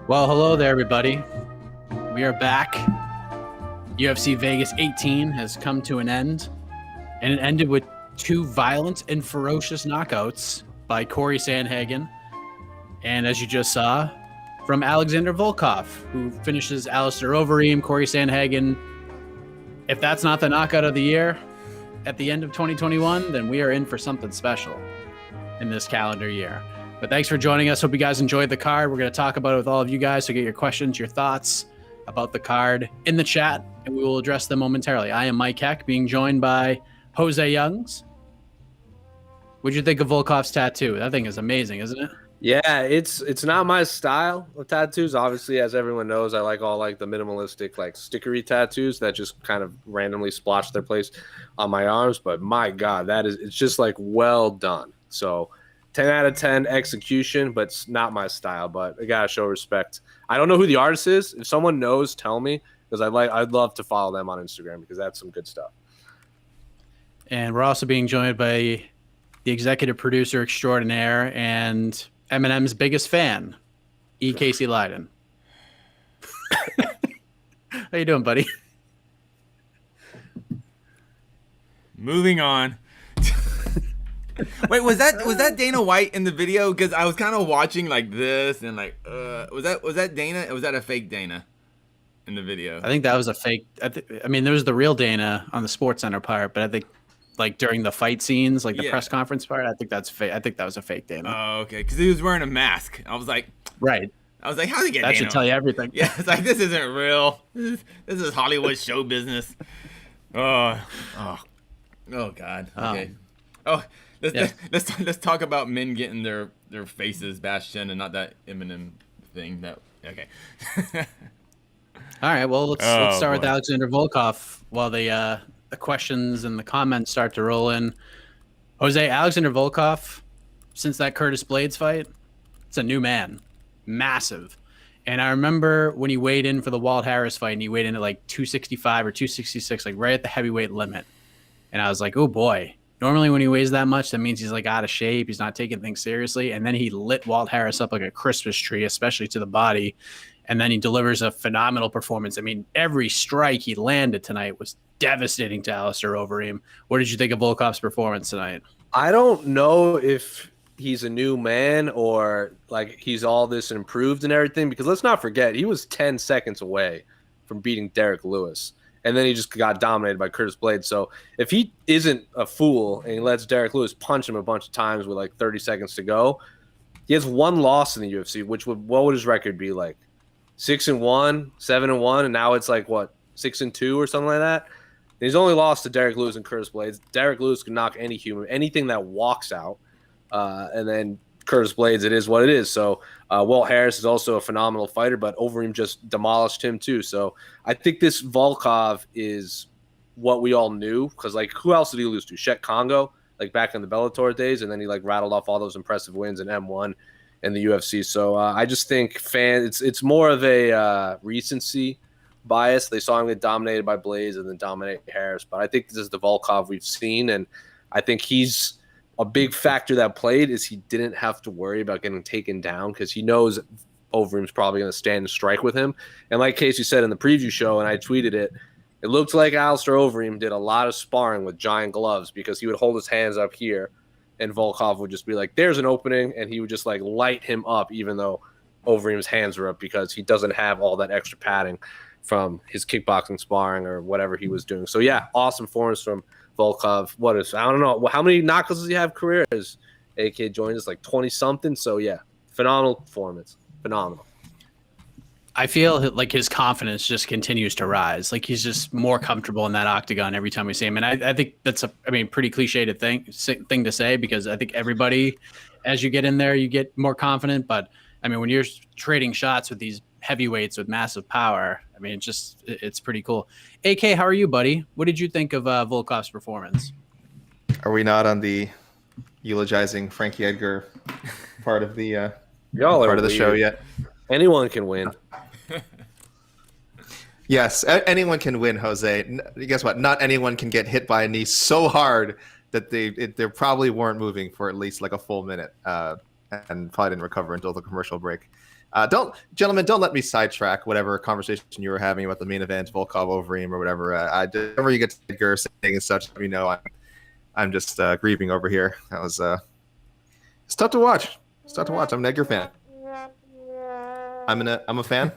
Well, hello there, everybody. We are back. UFC Vegas 18 has come to an end, and it ended with two violent and ferocious knockouts by Cory Sandhagen, and as you just saw, from Alexander Volkov, who finishes Alistair Overeem. Cory Sandhagen, if that's not the knockout of the year at the end of 2021, then we are in for something special in this calendar year. But thanks for joining us. Hope you guys enjoyed the card. We're going to talk about it with all of you guys. So get your questions, your thoughts about the card in the chat, and we will address them momentarily. I am Mike Heck, being joined by Jose Youngs. What'd you think of Volkov's tattoo? That thing is amazing, isn't it? Yeah, it's not my style of tattoos. Obviously, as everyone knows, I like all the minimalistic, stickery tattoos that just kind of randomly splotch their place on my arms. But my God, it's just well done. So 10 out of 10 execution, but it's not my style. But I gotta show respect. I don't know who the artist is. If someone knows, tell me, because I'd love to follow them on Instagram because that's some good stuff. And we're also being joined by the executive producer extraordinaire and Eminem's biggest fan, E. Casey Leydon. How you doing, buddy? Moving on. Wait, was that Dana White in the video? Because I was kind of watching like this and was that Dana? Or was that a fake Dana in the video? I think that was a fake. I mean, there was the real Dana on the Sports Center part, but I think during the fight scenes, the press conference part, I think that's fake. I think that was a fake Dana. Oh, okay, because he was wearing a mask. I was like, right. I was like, how'd he get that Dana? should tell you everything. Yeah, it's like this isn't real. This is Hollywood show business. Oh God. Okay. Let's talk about men getting their faces bashed in and not that Eminem thing. Okay. All right. Well, let's start with Alexander Volkov while the questions and the comments start to roll in. Jose, Alexander Volkov, since that Curtis Blades fight, it's a new man, massive. And I remember when he weighed in for the Walt Harris fight, and he weighed in at 265 or 266, right at the heavyweight limit. And I was like, oh boy. Normally when he weighs that much, that means he's out of shape. He's not taking things seriously. And then he lit Walt Harris up like a Christmas tree, especially to the body. And then he delivers a phenomenal performance. I mean, every strike he landed tonight was devastating to Alistair Overeem. What did you think of Volkov's performance tonight? I don't know if he's a new man or he's all this improved and everything, because let's not forget, he was 10 seconds away from beating Derek Lewis. And then he just got dominated by Curtis Blades. So if he isn't a fool and he lets Derek Lewis punch him a bunch of times with 30 seconds to go, he has one loss in the UFC, what would his record be like? 6-1, 7-1, and now it's 6-2 or something like that. And he's only lost to Derek Lewis and Curtis Blades. Derek Lewis can knock any human, anything that walks out, and then Curtis Blades, it is what it is. So Walt Harris is also a phenomenal fighter, but Overeem just demolished him too. So I think this Volkov is what we all knew, because who else did he lose to? Shet Congo, back in the Bellator days, and then he rattled off all those impressive wins in M1 and the UFC. So I just think it's more of a recency bias. They saw him get dominated by Blades and then dominate Harris, but I think this is the Volkov we've seen, and I think he's a big factor that played is he didn't have to worry about getting taken down because he knows Overeem's probably going to stand and strike with him. And like Casey said in the preview show, and I tweeted it, it looked like Alistair Overeem did a lot of sparring with giant gloves because he would hold his hands up here and Volkov would just be like, there's an opening, and he would just light him up even though Overeem's hands were up because he doesn't have all that extra padding from his kickboxing sparring or whatever he was doing. So yeah, awesome performance from Volkov. I don't know how many knockouts does he have career as AK joined us 20 something. So yeah, phenomenal performance. Phenomenal. I feel like his confidence just continues to rise. He's just more comfortable in that octagon every time we see him. And I think that's pretty cliched thing to say, because I think everybody, as you get in there, you get more confident. But when you're trading shots with these heavyweights with massive power, it's pretty cool. AK, how are you, buddy? What did you think of Volkov's performance? Are we not on the eulogizing Frankie Edgar part of the show yet? Anyone can win. Yes, anyone can win, Jose. Guess what? Not anyone can get hit by a knee so hard that they probably weren't moving for at least a full minute and probably didn't recover until the commercial break. Gentlemen, don't let me sidetrack whatever conversation you were having about the main event, Volkov, Overeem, or whatever. Whenever you get to Edgar saying and such, let me know. I'm just grieving over here. That was it's tough to watch. It's tough to watch. I'm an Edgar fan. I'm a fan.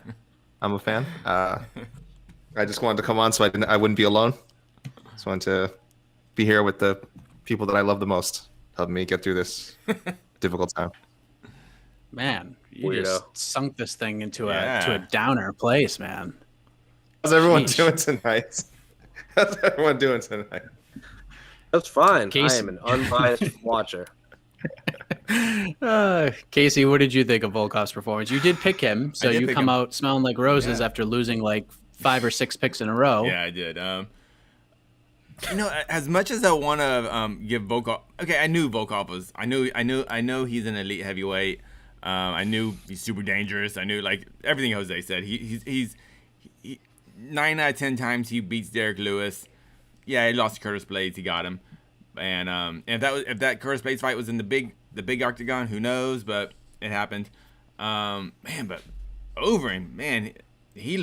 I'm a fan. I just wanted to come on so I wouldn't be alone. Just wanted to be here with the people that I love the most, helping me get through this difficult time. Man, you Weirdo. just sunk this thing into a downer place, man. How's everyone doing tonight? How's everyone doing tonight? That's fine. Casey. I am an unbiased watcher. Casey, what did you think of Volkov's performance? You did pick him, so you come out smelling like roses after losing like 5 or 6 picks in a row. Yeah, I did. As much as I want to give Volkov, okay, I knew Volkov was. I know he's an elite heavyweight. I knew he's super dangerous. I knew like everything Jose said. He's 9 out of 10 times he beats Derek Lewis. Yeah, he lost to Curtis Blades. He got him. And if that Curtis Blades fight was in the big octagon, who knows? But it happened. But Overeem, man, he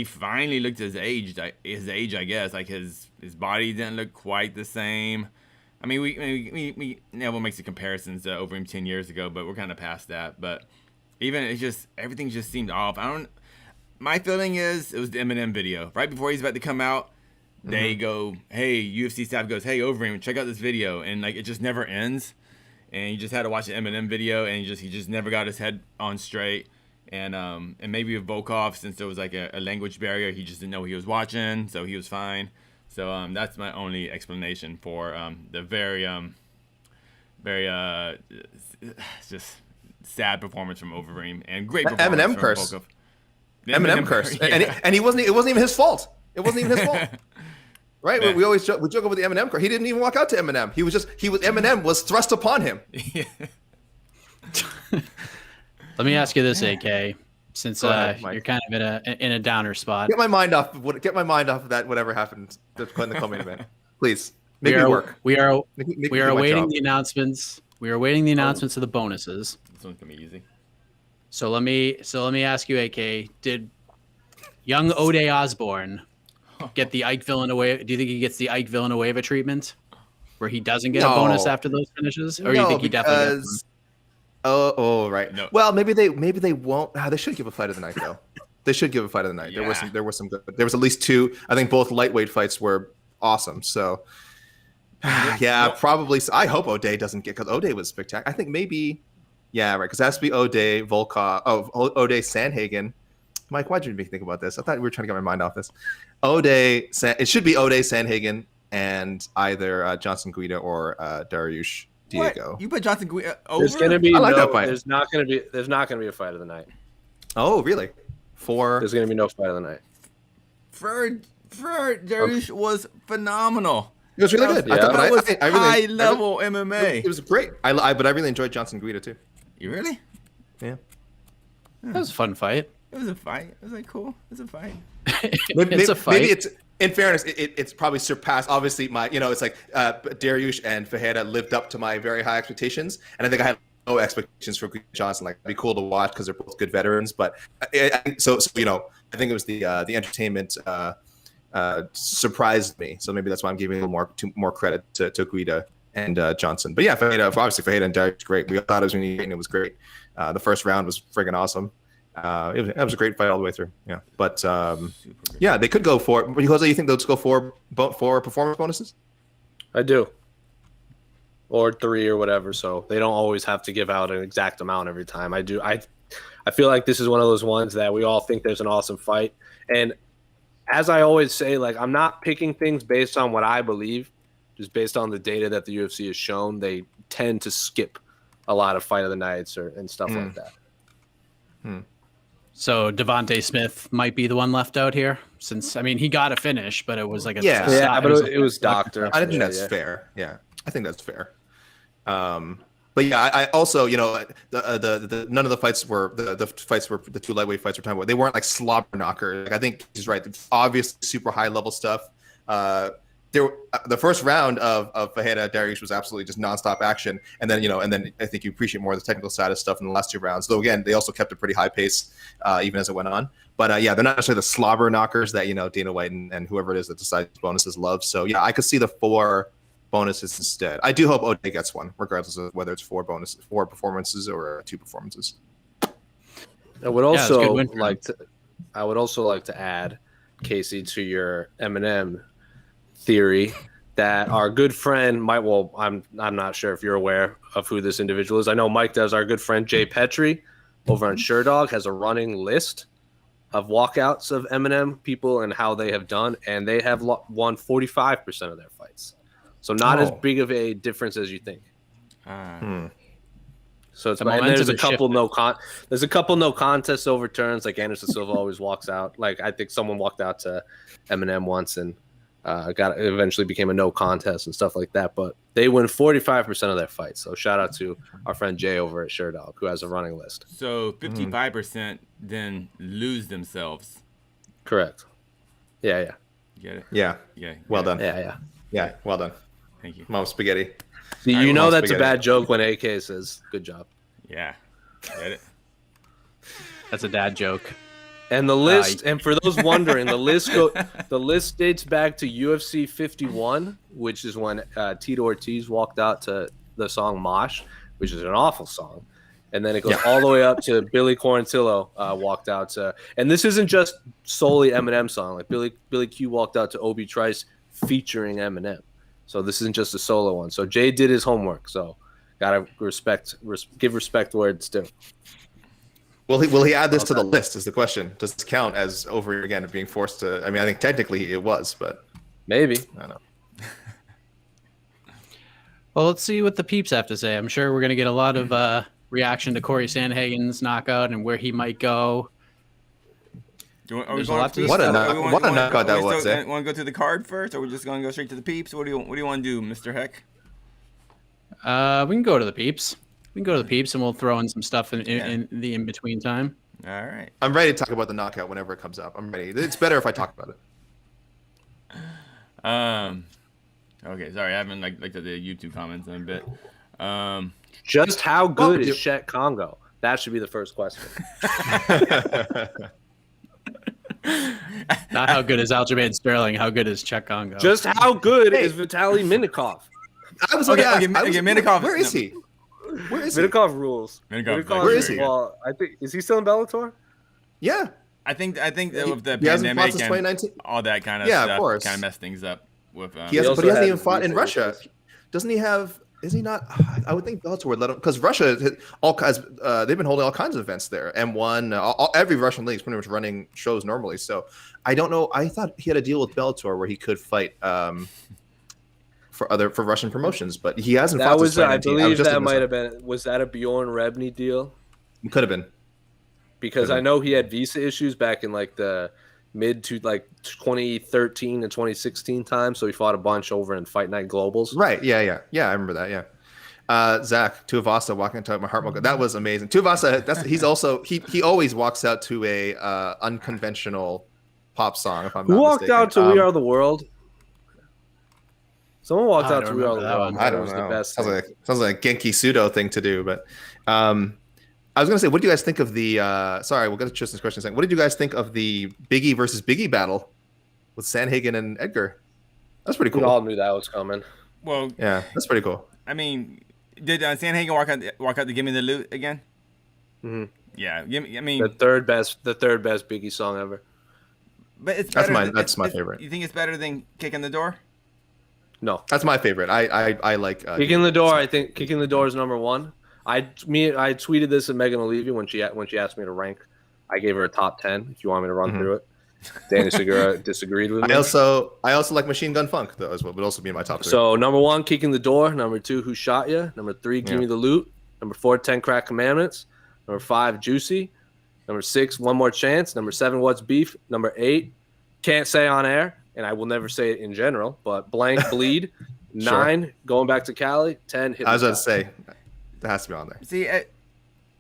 finally looked his age, I guess. Like his body didn't look quite the same. I mean, we everyone makes the comparisons to Overeem 10 years ago, but we're kind of past that. But even everything just seemed off. My feeling is it was the Eminem video right before he's about to come out. They go, hey, UFC staff goes, hey, Overeem, check out this video, and like it just never ends. And you just had to watch the Eminem video, and he just never got his head on straight. And maybe with Volkov, since there was like a language barrier, he just didn't know what he was watching, so he was fine. So that's my only explanation for the very just sad performance from Overeem and great performance Eminem from curse. Volkov. Eminem curse, Yeah. and it wasn't even his fault. It wasn't even his fault. Right? Yeah. We always joke about the Eminem curse. He didn't even walk out to Eminem. Eminem was thrust upon him. Let me ask you this, AK, since Go ahead, Mike. you're kind of in a downer spot. Get my mind off of that. Whatever happened in the co-main event, please make me work. We are Make me we do are my awaiting job. the announcements. We are awaiting the announcements of the bonuses. This one's gonna be easy. So let me ask you, AK, did young O'Day Osborne get the Ike Villanueva? Do you think he gets the Ike Villanueva treatment, where he doesn't get a bonus after those finishes, or you think he definitely gets one? Oh, right. No. Well, maybe they won't. They should give a fight of the night though. They should give a fight of the night. Yeah. There was some good. There was at least 2. I think both lightweight fights were awesome. So yeah, probably. I hope O'Day doesn't get, because O'Day was spectacular. I think maybe. Yeah, right. Because it has to be O'Day, Volkov. Oh, O'Day, Sandhagen. Mike, why'd you make me think about this? I thought we were trying to get my mind off this. It should be O'Day, Sandhagen, and either Johnson Guida or Daryush Diego. What? You put Johnson Guida over? There's gonna be I like that fight. There's not gonna be a fight of the night. Oh, really? There's gonna be no fight of the night. Daryush was phenomenal. It was really good. Yeah. That was I really, high level MMA. It was great. But I really enjoyed Johnson Guida too. You really? Yeah. That was a fun fight. It was a fight. It was like cool. It was a fight. It's a fight. Maybe it's, in fairness, it's probably surpassed. Obviously, it's like Daryush and Ferreira lived up to my very high expectations, and I think I had low expectations for Johnson. Like, it'd be cool to watch because they're both good veterans. But so I think it was the entertainment surprised me. So maybe that's why I'm giving a little more credit to Guida and Johnson. But yeah, Ferreira and Daryush, great. We thought it was going to be great, and it was great. The first round was friggin' awesome. It was a great fight all the way through. Yeah, but yeah, they could go for it. Because you think they'll just go for performance bonuses? I do. Or 3 or whatever. So they don't always have to give out an exact amount every time. I do. I feel like this is one of those ones that we all think there's an awesome fight. And as I always say, like, I'm not picking things based on what I believe, just based on the data that the UFC has shown. They tend to skip a lot of fight of the nights and stuff like that. So Devontae Smith might be the one left out here, since he got a finish, but it was like it was doctor. I think that's fair. Yeah, I think that's fair. But yeah, I also, the none of the fights were the fights were the 2 lightweight fights we're talking about. They weren't like slobber knockers. Like, I think he's right. Obviously, super high level stuff. the first round of Ferreira Daryush was absolutely just nonstop action, and then I think you appreciate more of the technical side of stuff in the last 2 rounds. Though again, they also kept a pretty high pace even as it went on. But yeah, they're not necessarily the slobber knockers that Dana White and whoever it is that decides bonuses love. So yeah, I could see the 4 bonuses instead. I do hope O'Day gets one, regardless of whether it's 4 performances or 2 performances. I would also like to add, Casey, to your Eminem theory that our good friend Mike. Well, I'm not sure if you're aware of who this individual is. I know Mike does. Our good friend Jay Petrie over on SureDog has a running list of walkouts of Eminem people and how they have done, and they have won 45% of their fights. So not as big of a difference as you think. So it's, and there's a couple there's a couple no contest overturns. Like Anderson Silva always walks out. Like I think someone walked out to Eminem once and eventually became a no contest and stuff like that. But they win 45% of their fights. So shout out to our friend Jay over at SureDog who has a running list. So 55% then lose themselves. Correct. Yeah. Get it? Yeah. Well done. Yeah. Well done. Thank you. Mom spaghetti. See, you know that's a bad joke when AK says, "Good job." Yeah. Get it? That's a dad joke. And the list, and for those wondering, the list dates back to UFC 51, which is when Tito Ortiz walked out to the song "Mosh," which is an awful song, and then it goes all the way up to Billy Quarantillo walked out to, and this isn't just solely Eminem song. Like Billy Q walked out to Obi Trice featuring Eminem, so this isn't just a solo one. So Jay did his homework. So gotta give respect where it's due. Will he add this to the list is the question. Does this count as over again being forced to? I mean, I think technically it was, but maybe. I don't know. Well, let's see what the peeps have to say. I'm sure we're going to get a lot of reaction to Cory Sandhagen's knockout and where he might go. What a knockout that was. Want to go to the card first, or we're just going to go straight to the peeps? What do you want to do, Mr. Heck? We can go to the peeps. We can go to the peeps, and we'll throw in some stuff in the in-between time. All right. I'm ready to talk about the knockout whenever it comes up. I'm ready. It's better if I talk about it. Okay, sorry, I haven't looked at the YouTube comments in a bit. Just how good is Chet Congo? That should be the first question. Not how good is Aljamain Sterling. How good is Chet Congo? Just how good is Vitaly Minakov? I was Minakov. Where is he? Where is he? Minakov rules. Where is he? Well, I think is he still in Bellator? Yeah. I think with the pandemic and all that kind of stuff kind of messed things up. With but he hasn't even fought in Russia. Doesn't he have? Is he not? I would think Bellator would let him because Russia all kinds. They've been holding all kinds of events there. M1, every Russian league is pretty much running shows normally. So I don't know. I thought he had a deal with Bellator where he could fight for Russian promotions, but he hasn't fought since 2019. I believe that might have been. Was that a Bjorn Rebney deal? It could have been. Because I know he had visa issues back in the mid to 2013 and 2016 time, so he fought a bunch over in Fight Night Globals. Right? Yeah. I remember that. Yeah. Zach Tuivasa walking into my heart. That was amazing. Tuivasa, he always walks out to a unconventional pop song. If I'm not Who walked mistaken. out to We Are the World? Someone walked out to We Are the World. I don't know. Sounds like a Genki Sudo thing to do, but. I was going to say, what do you guys think of the sorry, we'll get to Tristan's question in a second. What did you guys think of the Biggie versus Biggie battle with Sandhagen and Edgar? That's pretty cool. We all knew that was coming. Well, yeah, that's pretty cool. I mean, did Sandhagen walk out to Give Me the Loot again? Mm-hmm. Yeah, the third best Biggie song ever. But it's that's my favorite. You think it's better than Kicking the Door? No, that's my favorite. I like Kicking the Door. I think Kicking the Door is number one. I tweeted this at Megan O'Leary when she asked me to rank. I gave her a top 10. If you want me to run through it, Danny Segura disagreed with me. I also like Machine Gun Funk though as well. Would also be in my top 3. So number 1, Kicking the Door. Number 2, Who Shot Ya? Number 3, Give Me the Loot. Number 4, 10 Crack Commandments. Number 5, Juicy. Number 6, One More Chance. Number 7, What's Beef. Number 8, Can't Say on Air, and I will never say it in general, but Blank Bleed. 9, Going Back to Cali. 10, Hit. I was about to say. That has to be on there. See,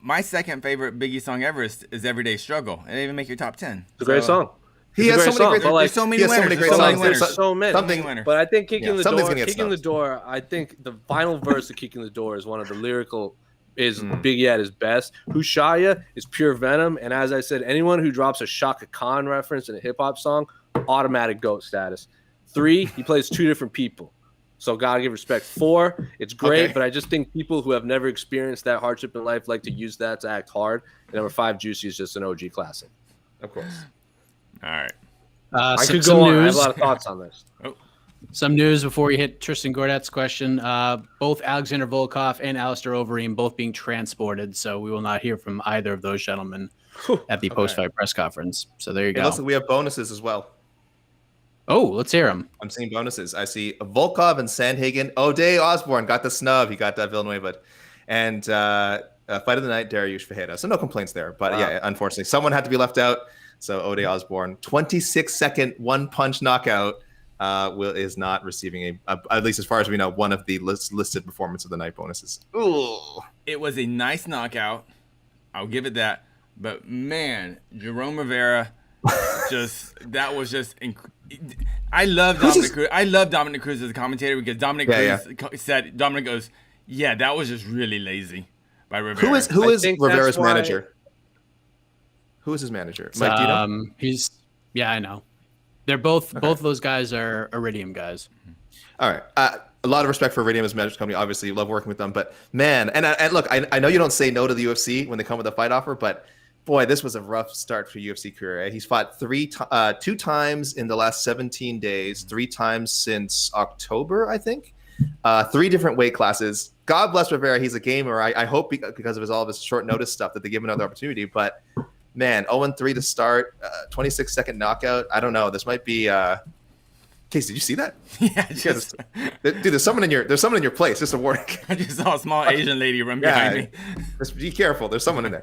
my second favorite Biggie song ever is Everyday Struggle. It didn't even make your top 10. It's a great song. He has so many great. There's so many winners. Great So many songs. winners. There's so many. Something. But I think kicking the door. I think the final verse of "Kicking the Door" is one of the lyrical. Is Biggie at his best. Hushaya is pure venom, and as I said, anyone who drops a Shaka Khan reference in a hip hop song, automatic GOAT status. 3, he plays 2 different people, so gotta give respect. 4, it's great, but I just think people who have never experienced that hardship in life like to use that to act hard. And number 5, Juicy is just an OG classic. Of course. All right. I could go on. I have a lot of thoughts on this. Some news before we hit Tristan Gordet's question. Both Alexander Volkov and Alistair Overeem both being transported, so we will not hear from either of those gentlemen at the post-fight press conference. So there you go. Listen, we have bonuses as well. Oh, let's hear them. I'm seeing bonuses. I see Volkov and Sandhagen. O'Day Osborne got the snub. He got that Villanueva. And fight of the night, Daryush Ferreira. So no complaints there. But yeah, unfortunately, someone had to be left out. So O'Day Osborne, 26-second one-punch knockout. Is not receiving at least as far as we know, one of the listed performance of the night bonuses. Ooh. It was a nice knockout. I'll give it that. But man, Jerome Rivera, I love Dominic Cruz. I love Dominic Cruz as a commentator because Dominic Cruz said, Dominic goes, yeah, that was just really lazy by Rivera. Who is Rivera's manager? Who is his manager? Mike, do you know? I know. They're both of those guys are Iridium guys. All right. A lot of respect for Iridium as a management company. Obviously, love working with them. But man, and look, I know you don't say no to the UFC when they come with a fight offer, but boy, this was a rough start for UFC career. He's fought 2 times in the last 17 days, 3 times since October, I think. 3 different weight classes. God bless Rivera. He's a gamer. I hope because of all of his short notice stuff that they give him another opportunity. But man, 0-3 to start, 26-second knockout. I don't know. This might be. Case, did you see that? Yeah, dude. There's someone in your place. Just a warning. I just saw a small Asian lady run behind me. Just be careful. There's someone in there.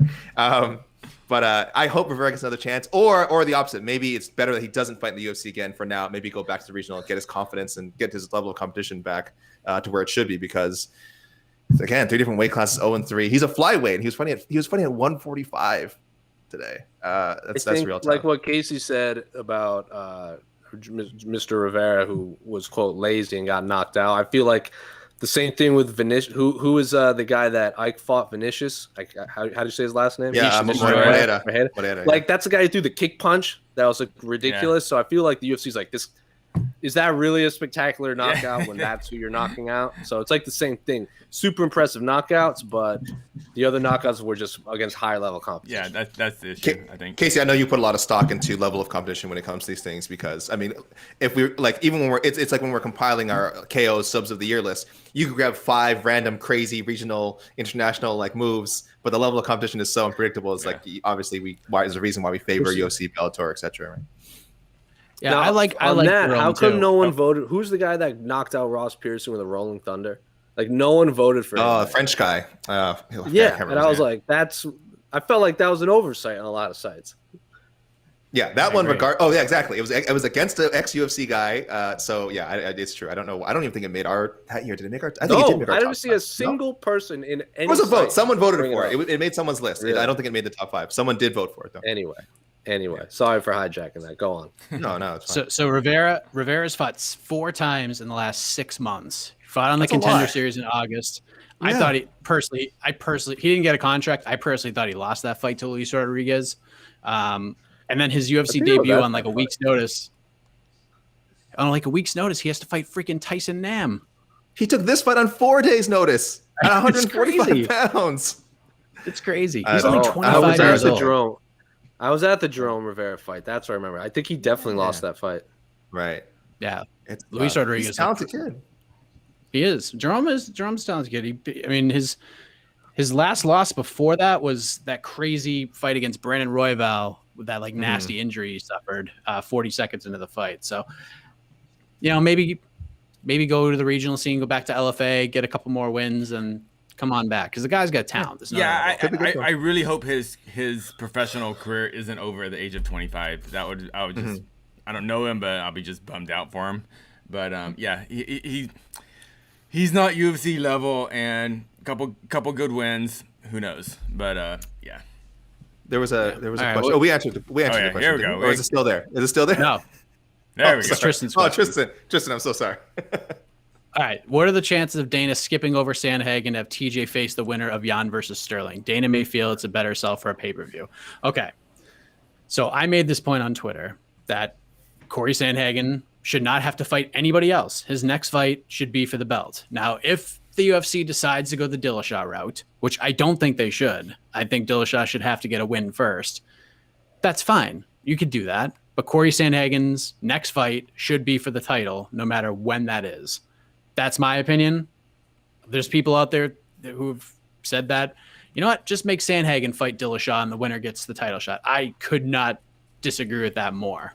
But I hope Rivera gets another chance, or the opposite. Maybe it's better that he doesn't fight in the UFC again for now. Maybe go back to the regional, get his confidence, and get his level of competition back to where it should be. Because again, 3 different weight classes, 0-3. He's a flyweight. And he was fighting at 145 today. That's real tough. Like what Casey said about Mr. Rivera, who was quote lazy and got knocked out. I feel like the same thing with Vinicius. Who is the guy that Ike fought? Vinicius. How do you say his last name? Yeah, Moreta. Like that's the guy who threw the kick punch. That was like ridiculous. Yeah. So I feel like the UFC's like this. Is that really a spectacular knockout when that's who you're knocking out? So it's like the same thing. Super impressive knockouts, but the other knockouts were just against higher level competition. Yeah, that's the issue, I think. Casey, I know you put a lot of stock into level of competition when it comes to these things because, I mean, if we're like, even when it's like when we're compiling our KO subs of the year list, you could grab 5 random crazy regional, international like moves, but the level of competition is so unpredictable. It's like, obviously, there's a reason why we favor UFC, Bellator, etc. Right? Yeah, now, I like that. Jerome how come too. No one voted? Who's the guy that knocked out Ross Pearson with a Rolling Thunder? Like no one voted for him. Oh, the French guy. Yeah, and I was like, I felt like that was an oversight on a lot of sites. Yeah, that one. Oh, yeah, exactly. It was against an ex-UFC guy. So yeah, it's true. I don't know. I don't even think it made that year. Did it make our? I think it did make our. I didn't see a single person in any. It was a vote. Someone voted for it. It made someone's list. Really? I don't think it made the top 5. Someone did vote for it though. Anyway, sorry for hijacking that. Go on. No, it's fine. So Rivera's fought 4 times in the last 6 months. He fought on the Contender Series in August. Yeah. I thought he didn't get a contract. I personally thought he lost that fight to Luis Rodriguez. And then his UFC debut on like a week's notice. On like a week's notice, he has to fight freaking Tyson Nam. He took this fight on 4 days' notice at 145 pounds. It's crazy. He's only 25 years old. I was at the Jerome Rivera fight. That's what I remember. I think he definitely lost that fight. Right. Yeah. It's Luis Rodriguez. He's a talented kid. He is. Jerome's a talented kid. His last loss before that was that crazy fight against Brandon Royval with that like nasty injury he suffered 40 seconds into the fight. So, maybe go to the regional scene, go back to LFA, get a couple more wins, and come on back because the guy's got talent. I really hope his professional career isn't over at the age of 25. I would just I don't know him, but I'll be just bummed out for him. But he's not UFC level, and couple good wins. Who knows? But yeah. There was a All right, question. well- Oh, we answered the question. Here we go. Or is it still there? Is it still there? No. There we It's go. Tristan's Oh, question. Tristan, I'm so sorry. All right. What are the chances of Dana skipping over Sandhagen to have TJ face the winner of Jan versus Sterling? Dana may feel it's a better sell for a pay-per-view. Okay. So I made this point on Twitter that Cory Sandhagen should not have to fight anybody else. His next fight should be for the belt. Now, if the UFC decides to go the Dillashaw route, which I don't think they should, I think Dillashaw should have to get a win first. That's fine. You could do that. But Cory Sandhagen's next fight should be for the title, no matter when that is. That's my opinion. There's people out there who've said that. You know what? Just make Sandhagen fight Dillashaw and the winner gets the title shot. I could not disagree with that more.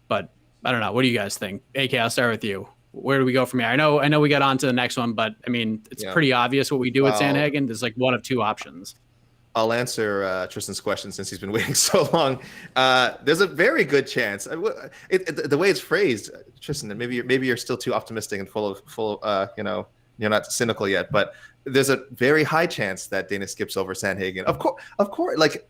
But I don't know. What do you guys think? AK, I'll start with you. Where do we go from here? I know we got on to the next one, but I mean, it's pretty obvious what we do with Sandhagen. There's like one of two options. I'll answer Tristan's question since he's been waiting so long. There's a very good chance. The way it's phrased, Tristan, maybe you're still too optimistic and full you're not cynical yet. But there's a very high chance that Dana skips over Sandhagen. Of course. Like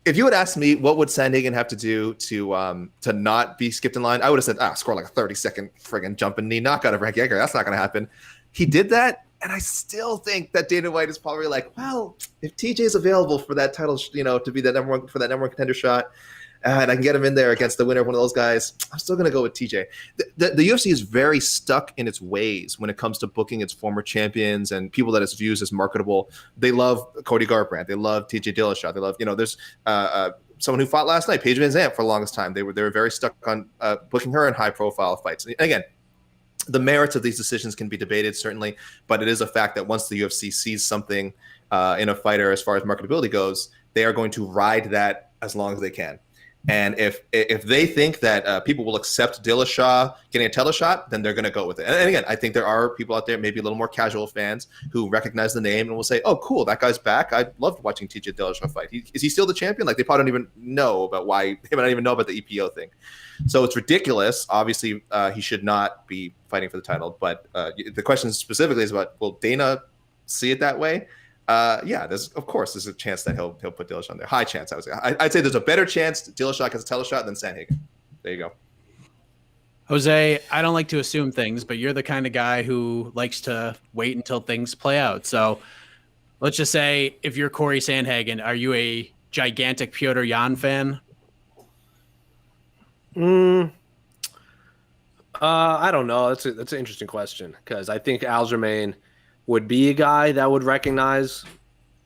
if you had asked me what would Sandhagen have to do to not be skipped in line, I would have said, score like a 30-second friggin' jumping knee knockout of Frankie Edgar. That's not going to happen. He did that. And I still think that Dana White is probably like, well, if TJ is available for that title, to be that number one contender shot, and I can get him in there against the winner of one of those guys, I'm still going to go with TJ. The UFC is very stuck in its ways when it comes to booking its former champions and people that it views as marketable. They love Cody Garbrandt. They love TJ Dillashaw. They love, there's someone who fought last night, Paige Van Zandt, for the longest time. They were very stuck on booking her in high profile fights. And again, the merits of these decisions can be debated, certainly, but it is a fact that once the UFC sees something in a fighter as far as marketability goes, they are going to ride that as long as they can. And if they think that people will accept Dillashaw getting a title shot, then they're going to go with it. And again, I think there are people out there, maybe a little more casual fans, who recognize the name and will say, oh, cool, that guy's back. I loved watching TJ Dillashaw fight. Is he still the champion? Like, they probably don't even know about why. They might not even know about the EPO thing. So it's ridiculous. Obviously, he should not be fighting for the title. But the question specifically is about, will Dana see it that way? There's a chance that he'll put Dillashaw there. High chance, I would say. I'd say there's a better chance Dillashaw gets a title shot than Sandhagen. There you go. Jose, I don't like to assume things, but you're the kind of guy who likes to wait until things play out. So let's just say, if you're Cory Sandhagen, are you a gigantic Petr Yan fan? I don't know. That's an interesting question, because I think Aljamain would be a guy that would recognize,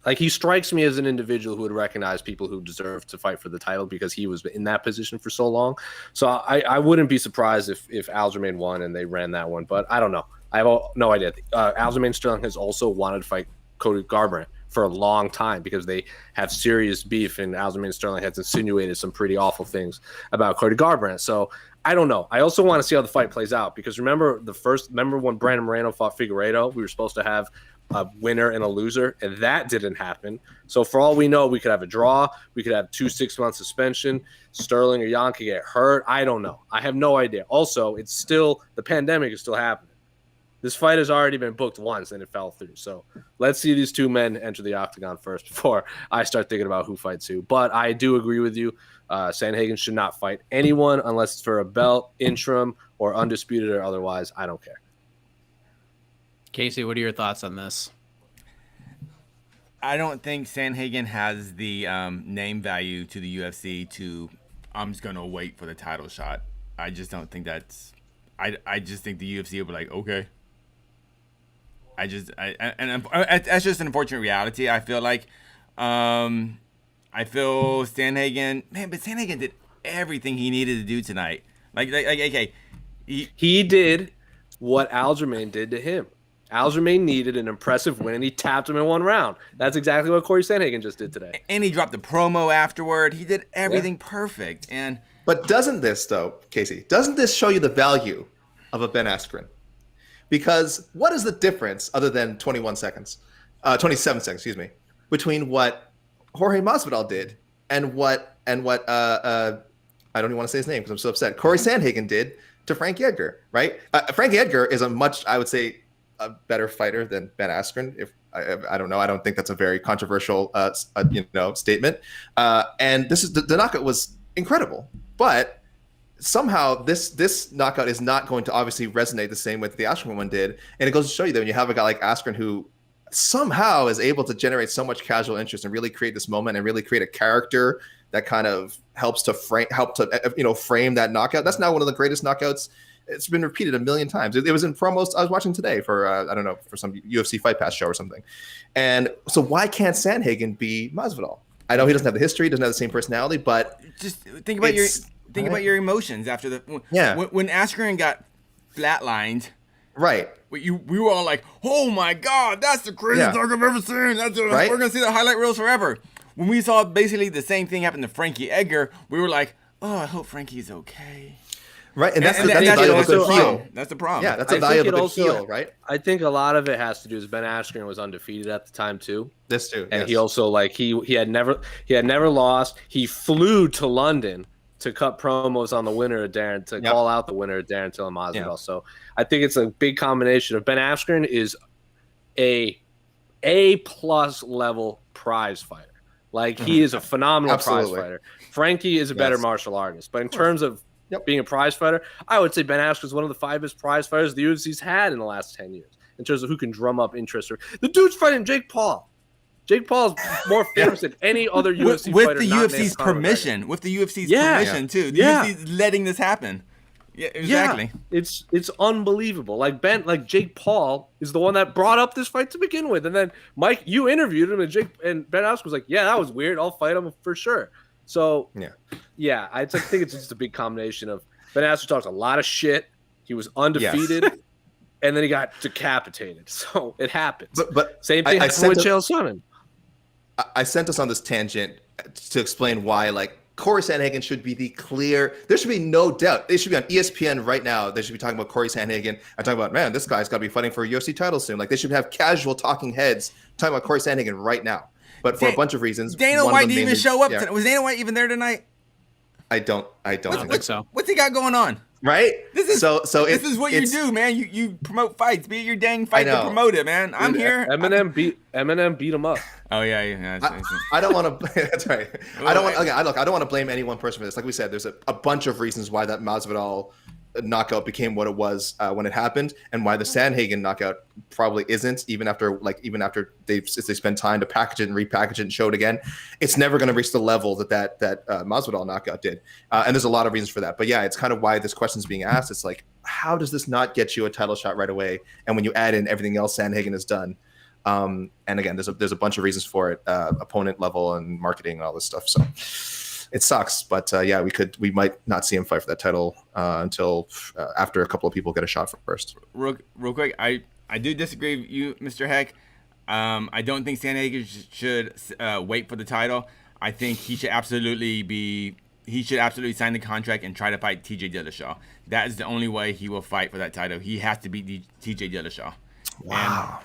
like, he strikes me as an individual who would recognize people who deserve to fight for the title because he was in that position for so long. So I wouldn't be surprised if Aljamain won and they ran that one, but I don't know. I have no idea. Aljamain Sterling has also wanted to fight Cody Garbrandt for a long time because they have serious beef, and Aljamain Sterling has insinuated some pretty awful things about Cody Garbrandt. So I don't know. I also want to see how the fight plays out, because remember when Brandon Moreno fought Figueiredo, we were supposed to have a winner and a loser, and that didn't happen. So for all we know, we could have a draw. We could have 2 6-month suspension. Sterling or Jan could get hurt. I don't know. I have no idea. Also, the pandemic is still happening. This fight has already been booked once, and it fell through. So let's see these two men enter the octagon first before I start thinking about who fights who. But I do agree with you. Sandhagen should not fight anyone unless it's for a belt, interim, or undisputed or otherwise. I don't care. Casey, what are your thoughts on this? I don't think Sandhagen has the name value to the UFC I'm just going to wait for the title shot. I just don't think that's – I just think the UFC will be like, okay. That's just an unfortunate reality. I feel like Sandhagen, but Sandhagen did everything he needed to do tonight. Okay, he did what Aljamain did to him. Aljamain needed an impressive win, and he tapped him in one round. That's exactly what Cory Sandhagen just did today. And he dropped the promo afterward. He did everything perfect. But doesn't this, though, Casey, show you the value of a Ben Askren? Because what is the difference, other than 27 seconds, between what Jorge Masvidal did and what I don't even want to say his name because I'm so upset, Cory Sandhagen did to Frankie Edgar, right? Frankie Edgar is a much, I would say, a better fighter than Ben Askren. If I don't know, I don't think that's a very controversial statement. And this is the knockout was incredible, but somehow this knockout is not going to obviously resonate the same way that the Askren one did. And it goes to show you that when you have a guy like Askren who somehow is able to generate so much casual interest and really create this moment and really create a character that kind of helps to frame that knockout. That's now one of the greatest knockouts. It's been repeated a million times. It was in promos I was watching today for for some UFC Fight Pass show or something. And so why can't Sandhagen be Masvidal? I know he doesn't have the history, doesn't have the same personality, but just think about your emotions after when Askren got flatlined. Right. We were all like, "Oh my God, that's the craziest dog I've ever seen." We're gonna see the highlight reels forever. When we saw basically the same thing happen to Frankie Edgar, we were like, "Oh, I hope Frankie's okay." Right, and that's the heel. That's the problem. Yeah, that's a value of a heel, right? I think a lot of it has to do is Ben Askren was undefeated at the time too. This too, and he also he had never lost. He flew to London to cut promos on the winner of Darren to call out the winner of Darren Till and Masvidal. Yeah. So I think it's a big combination of Ben Askren is A+ level prize fighter. Like he is a phenomenal prize fighter. Frankie is a better martial artist, but in terms of being a prize fighter, I would say Ben Askren is one of the 5 best prize fighters the UFC's had in the last 10 years in terms of who can drum up interest. The dude's fighting Jake Paul. Jake Paul's more famous than any other UFC fighter. With the UFC's permission. With the UFC's permission, too. The UFC's letting this happen. Yeah, exactly. Yeah. It's unbelievable. Like Jake Paul is the one that brought up this fight to begin with. And then, Mike, you interviewed him, and Ben Askren was like, yeah, that was weird. I'll fight him for sure. So, I think it's just a big combination of Ben Askren talks a lot of shit. He was undefeated, and then he got decapitated. So it happens. But same thing happened with Chael Sonnen. I sent us on this tangent to explain why, like, Cory Sandhagen should be the clear. There should be no doubt. They should be on ESPN right now. They should be talking about Cory Sandhagen and talking about, man, this guy's got to be fighting for a UFC title soon. Like, they should have casual talking heads talking about Cory Sandhagen right now. But for a bunch of reasons, Dana White didn't even show up. Was Dana White even there tonight? I don't think so. What's he got going on? Right? This is what you do, man. You promote fights. Be it your dang fight to promote it, man. I'm here. Eminem beat him up. Oh yeah. I don't want to. That's right. I don't want to blame any one person for this. Like we said, there's a bunch of reasons why that Masvidal knockout became what it was when it happened, and why the Sandhagen knockout probably isn't. Even after they spend time to package it and repackage it and show it again, it's never going to reach the level that Masvidal knockout did. And there's a lot of reasons for that. But yeah, it's kind of why this question is being asked. It's like, how does this not get you a title shot right away? And when you add in everything else Sandhagen has done, and again, there's a bunch of reasons for it, opponent level and marketing and all this stuff. So it sucks, but we might not see him fight for that title until after a couple of people get a shot first. Real quick, I do disagree with you, Mr. Heck. I don't think Sandhagen should wait for the title. I think he should absolutely sign the contract and try to fight TJ Dillashaw. That is the only way he will fight for that title. He has to beat TJ Dillashaw. Wow.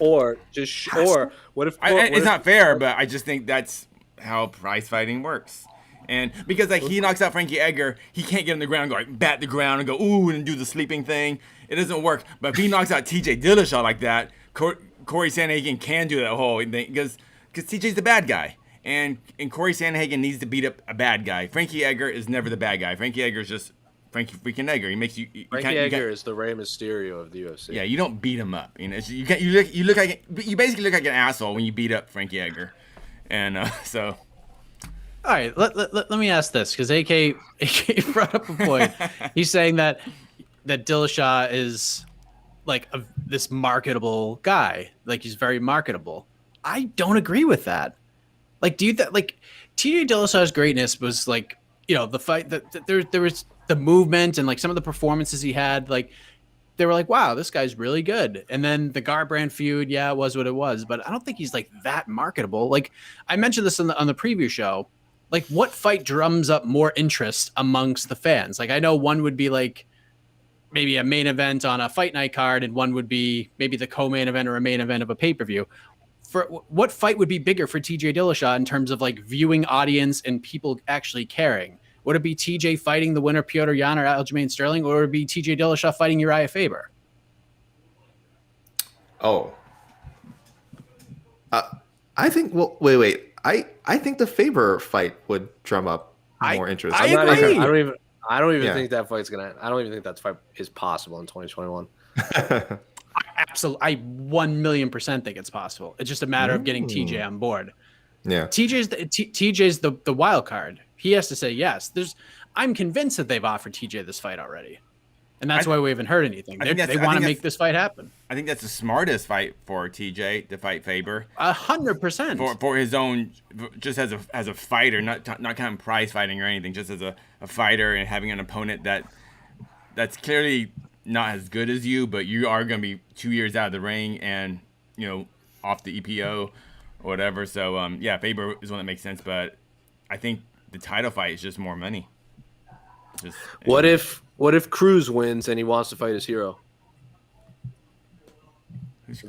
It's not fair, but I just think that's how prize fighting works. And because he knocks out Frankie Edgar, he can't get on the ground and go bat the ground and go ooh and do the sleeping thing. It doesn't work. But if he knocks out TJ Dillashaw like that, Cory Sandhagen can do that whole thing because TJ's the bad guy, and Cory Sandhagen needs to beat up a bad guy. Frankie Edgar is never the bad guy. Frankie Edgar is just Frankie freaking Edgar. He makes you. Frankie Edgar is the Rey Mysterio of the UFC. Yeah, you don't beat him up. You know, you basically look like an asshole when you beat up Frankie Edgar, and so. All right, let me ask this, because AK brought up a point. He's saying that Dillashaw is like this marketable guy, like he's very marketable. I don't agree with that. Like, TJ Dillashaw's greatness was like, the fight that there was the movement and like some of the performances he had, like they were like, wow, this guy's really good. And then the Garbrandt feud, it was what it was, but I don't think he's like that marketable. Like I mentioned this on the preview show. Like, what fight drums up more interest amongst the fans? Like, I know one would be like maybe a main event on a fight night card, and one would be maybe the co-main event or a main event of a pay-per-view. For what fight would be bigger for TJ Dillashaw in terms of like viewing audience and people actually caring? Would it be TJ fighting the winner Petr Yan or Aljamain Sterling, or would it be TJ Dillashaw fighting Uriah Faber? Oh. I think. Well, wait. I think the Faber fight would drum up more interest. I I'm not agree. even, I don't even Yeah. think that fight's gonna. I don't even think that fight is possible in 2021. Absolutely, I 1,000,000% think it's possible. It's just a matter of getting TJ on board. Yeah. TJ's the wild card. He has to say yes. I'm convinced that they've offered TJ this fight already, and that's why we haven't heard anything. They want to make this fight happen. I think that's the smartest fight for TJ to fight Faber. 100%. For his own, just as a fighter, not kind of prize fighting or anything, just as a fighter and having an opponent that's clearly not as good as you, but you are going to be 2 years out of the ring and off the EPO or whatever. So yeah, Faber is one that makes sense, but I think the title fight is just more money. What if Cruz wins and he wants to fight his hero?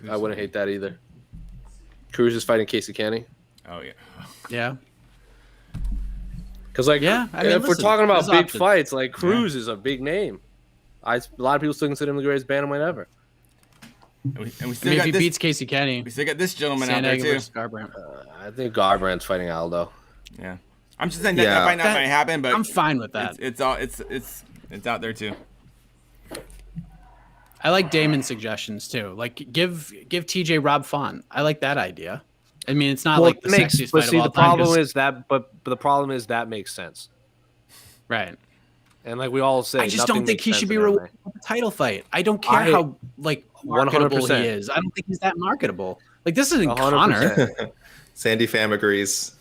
I wouldn't hate that either. Cruz is fighting Casey Kenny. Oh yeah. Yeah. Because if we're talking about big fights, like Cruz is a big name. A lot of people still consider him the greatest bantamweight ever. If he beats Casey Kenny, we still got this gentleman out there too. I think Garbrandt's fighting Aldo. Yeah, I'm just saying that might not happen, but I'm fine with that. It's out there too. I like Damon's suggestions too. Like give TJ Rob Font. I like that idea. I mean, it's not like the sexiest fight of all the time. The problem is that makes sense, right? And like we all say, I just don't think he should be rewarded with a title fight. I don't care how marketable 100%. He is. I don't think he's that marketable. Like this isn't 100%. Connor. Sandy Pham agrees.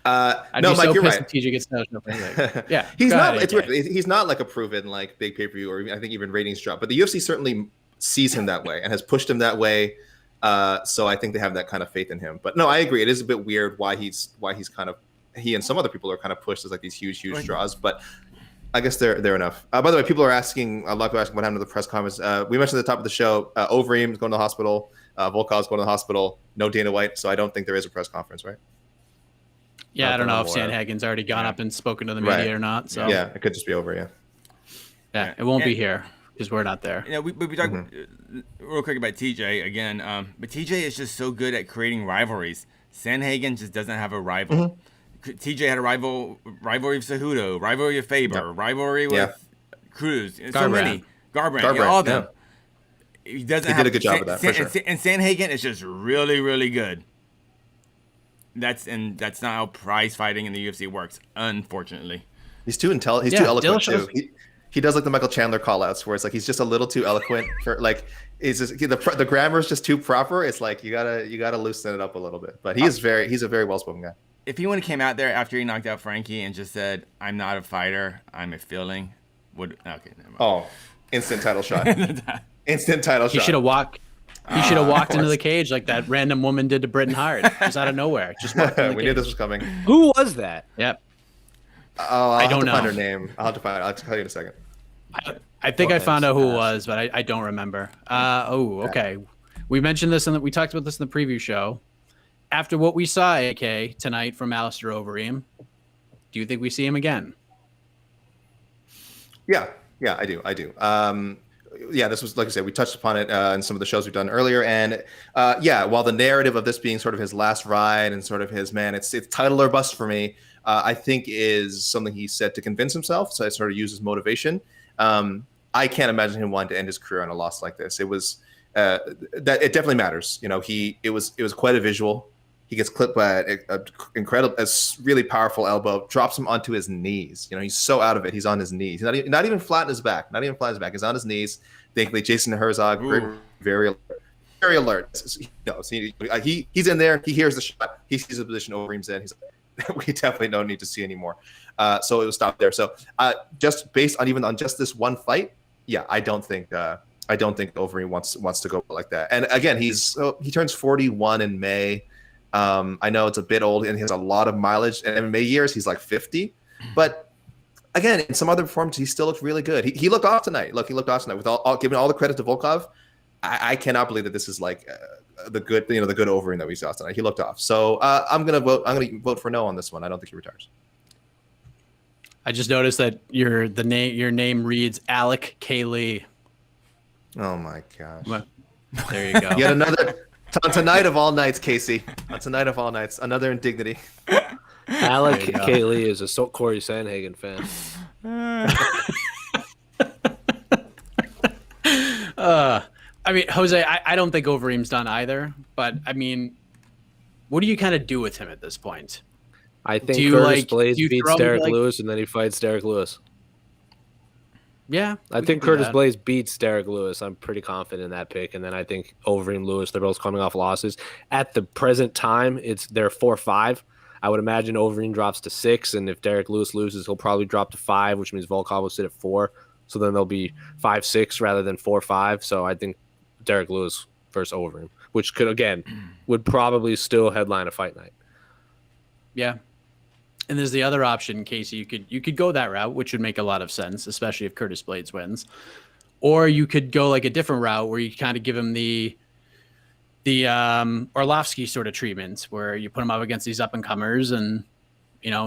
I'd no, be Mike, so you're pissed right. if TJ gets snatched up anyway. Yeah, he's not. It's weird. He's not like a proven like big pay-per-view, or I think even ratings drop. But the UFC certainly sees him that way and has pushed him that way. So I think they have that kind of faith in him. But no, I agree. It is a bit weird why he's kind of he and some other people are kind of pushed as like these huge draws. But I guess they're enough. By the way, people are asking. A lot of people are asking what happened to the press conference. We mentioned at the top of the show, Overeem is going to the hospital. Volkov's going to the hospital. No Dana White, so I don't think there is a press conference, right? Yeah, I don't know if Sandhagen's already gone up and spoken to the media or not. So yeah, it could just be over. Yeah, it won't be here because we're not there. Yeah, we talked real quick about TJ again. But TJ is just so good at creating rivalries. Sandhagen just doesn't have a rival. TJ had a rivalry with Cejudo, rivalry with Faber, rivalry with Cruz. So many. Garbrandt, all of them. He did a good job of that, for sure. And Sandhagen is just really, really good. That's not how prize fighting in the UFC works, unfortunately. He's too intelligent. He's too eloquent too. He does like the Michael Chandler call-outs where it's like he's just a little too eloquent for like the grammar is just too proper. It's like you gotta loosen it up a little bit. But he's a very well-spoken guy. If he would have came out there after he knocked out Frankie and just said, "I'm not a fighter, I'm a feeling," never mind. Oh, instant title shot. Instant title shot. He should have walked. He should have walked into the cage like that random woman did to Britton Hart, just out of nowhere. Just walked in the we cage. knew this was coming. Who was that? Yep. Oh, I don't know. Find her name. I'll have to find it. I'll tell you in a second. I think I found out who it was, but I don't remember. Okay. We mentioned this and we talked about this in the preview show. After what we saw, AK, tonight from Alistair Overeem, do you think we see him again? Yeah, I do. Yeah, this was, like I said, we touched upon it in some of the shows we've done earlier. And while the narrative of this being sort of his last ride and sort of his, it's title or bust for me, I think is something he said to convince himself. So I sort of use his motivation. I can't imagine him wanting to end his career on a loss like this. It was that it definitely matters. It was quite a visual. He gets clipped by a really powerful elbow, drops him onto his knees. He's so out of it. He's on his knees. He's not even flat in his back. He's on his knees. Thankfully, Jason Herzog, very alert. He knows. He's in there. He hears the shot. He sees the position Overeem's in. He's like, we definitely don't need to see anymore. So it was stopped there. So just based on even on just this one fight, I don't think Overeem wants to go like that. And again, he turns 41 in May. I know it's a bit old and he has a lot of mileage. In MMA years, he's like 50. But again, in some other performances, he still looked really good. He looked off tonight. With giving all the credit to Volkov. I cannot believe that this is like the good Overeem that we saw tonight. He looked off. So I'm gonna vote for no on this one. I don't think he retires. I just noticed that your name reads Alec K. Lee. Oh my gosh. There you go. Yet another on tonight of all nights, Casey. On tonight of all nights, another indignity. Alec There you go. Kaylee is a Cory Sandhagen fan. I mean, Jose, I don't think Overeem's done either. But I mean, what do you kind of do with him at this point? I think Do you, Curtis like, Blades do you beats throw him, Derek like- Lewis, and then he fights Derek Lewis. Yeah, I we think could do Curtis that. Blades beats Derek Lewis. I'm pretty confident in that pick. And then I think Overeem Lewis, they're both coming off losses. At the present time, they're 4-5. I would imagine Overeem drops to 6, and if Derek Lewis loses, he'll probably drop to 5, which means Volkov will sit at 4. So then they'll be 5-6 rather than 4-5. So I think Derek Lewis versus Overeem, which would probably still headline a fight night. Yeah. And there's the other option, Casey. You could go that route, which would make a lot of sense, especially if Curtis Blades wins. Or you could go like a different route where you kind of give him the Orlovsky sort of treatment, where you put him up against these up and comers and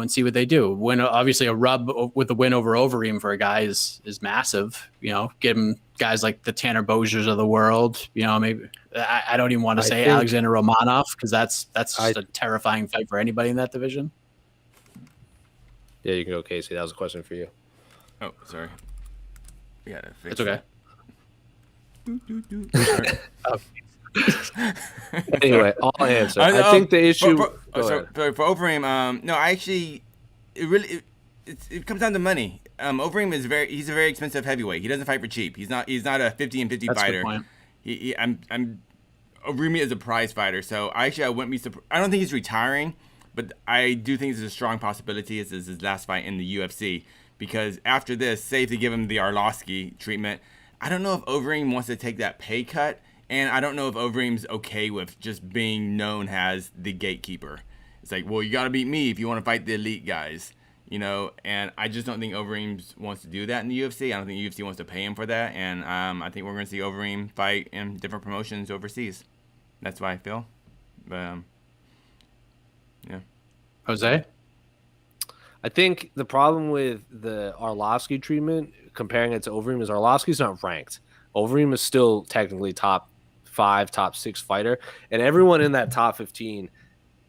see what they do. When obviously a rub with the win over Overeem for a guy is massive. Give him guys like the Tanner Boziers of the world. Maybe I don't even want to say Alexander Romanov, because that's just a terrifying fight for anybody in that division. Yeah, you can go, Casey. That was a question for you. Oh, sorry. Yeah, It's okay. Anyway, I'll answer. I think the issue. For Overeem, no, I actually, it comes down to money. Overeem he's a very expensive heavyweight. He doesn't fight for cheap. He's not a 50 and 50 That's a fighter. good point. Overeem is a prize fighter, so I wouldn't be surprised. I don't think he's retiring, but I do think there's a strong possibility this is his last fight in the UFC, because after this, say if they give him the Arlovsky treatment, I don't know if Overeem wants to take that pay cut, and I don't know if Overeem's okay with just being known as the gatekeeper. It's like, well, you got to beat me if you want to fight the elite guys, and I just don't think Overeem wants to do that in the UFC. I don't think the UFC wants to pay him for that, and I think we're going to see Overeem fight in different promotions overseas. That's why I feel. But, yeah. Jose? I think the problem with the Arlovsky treatment, comparing it to Overeem, is Arlovsky's not ranked. Overeem is still technically top 5, top 6 fighter, and everyone in that top 15,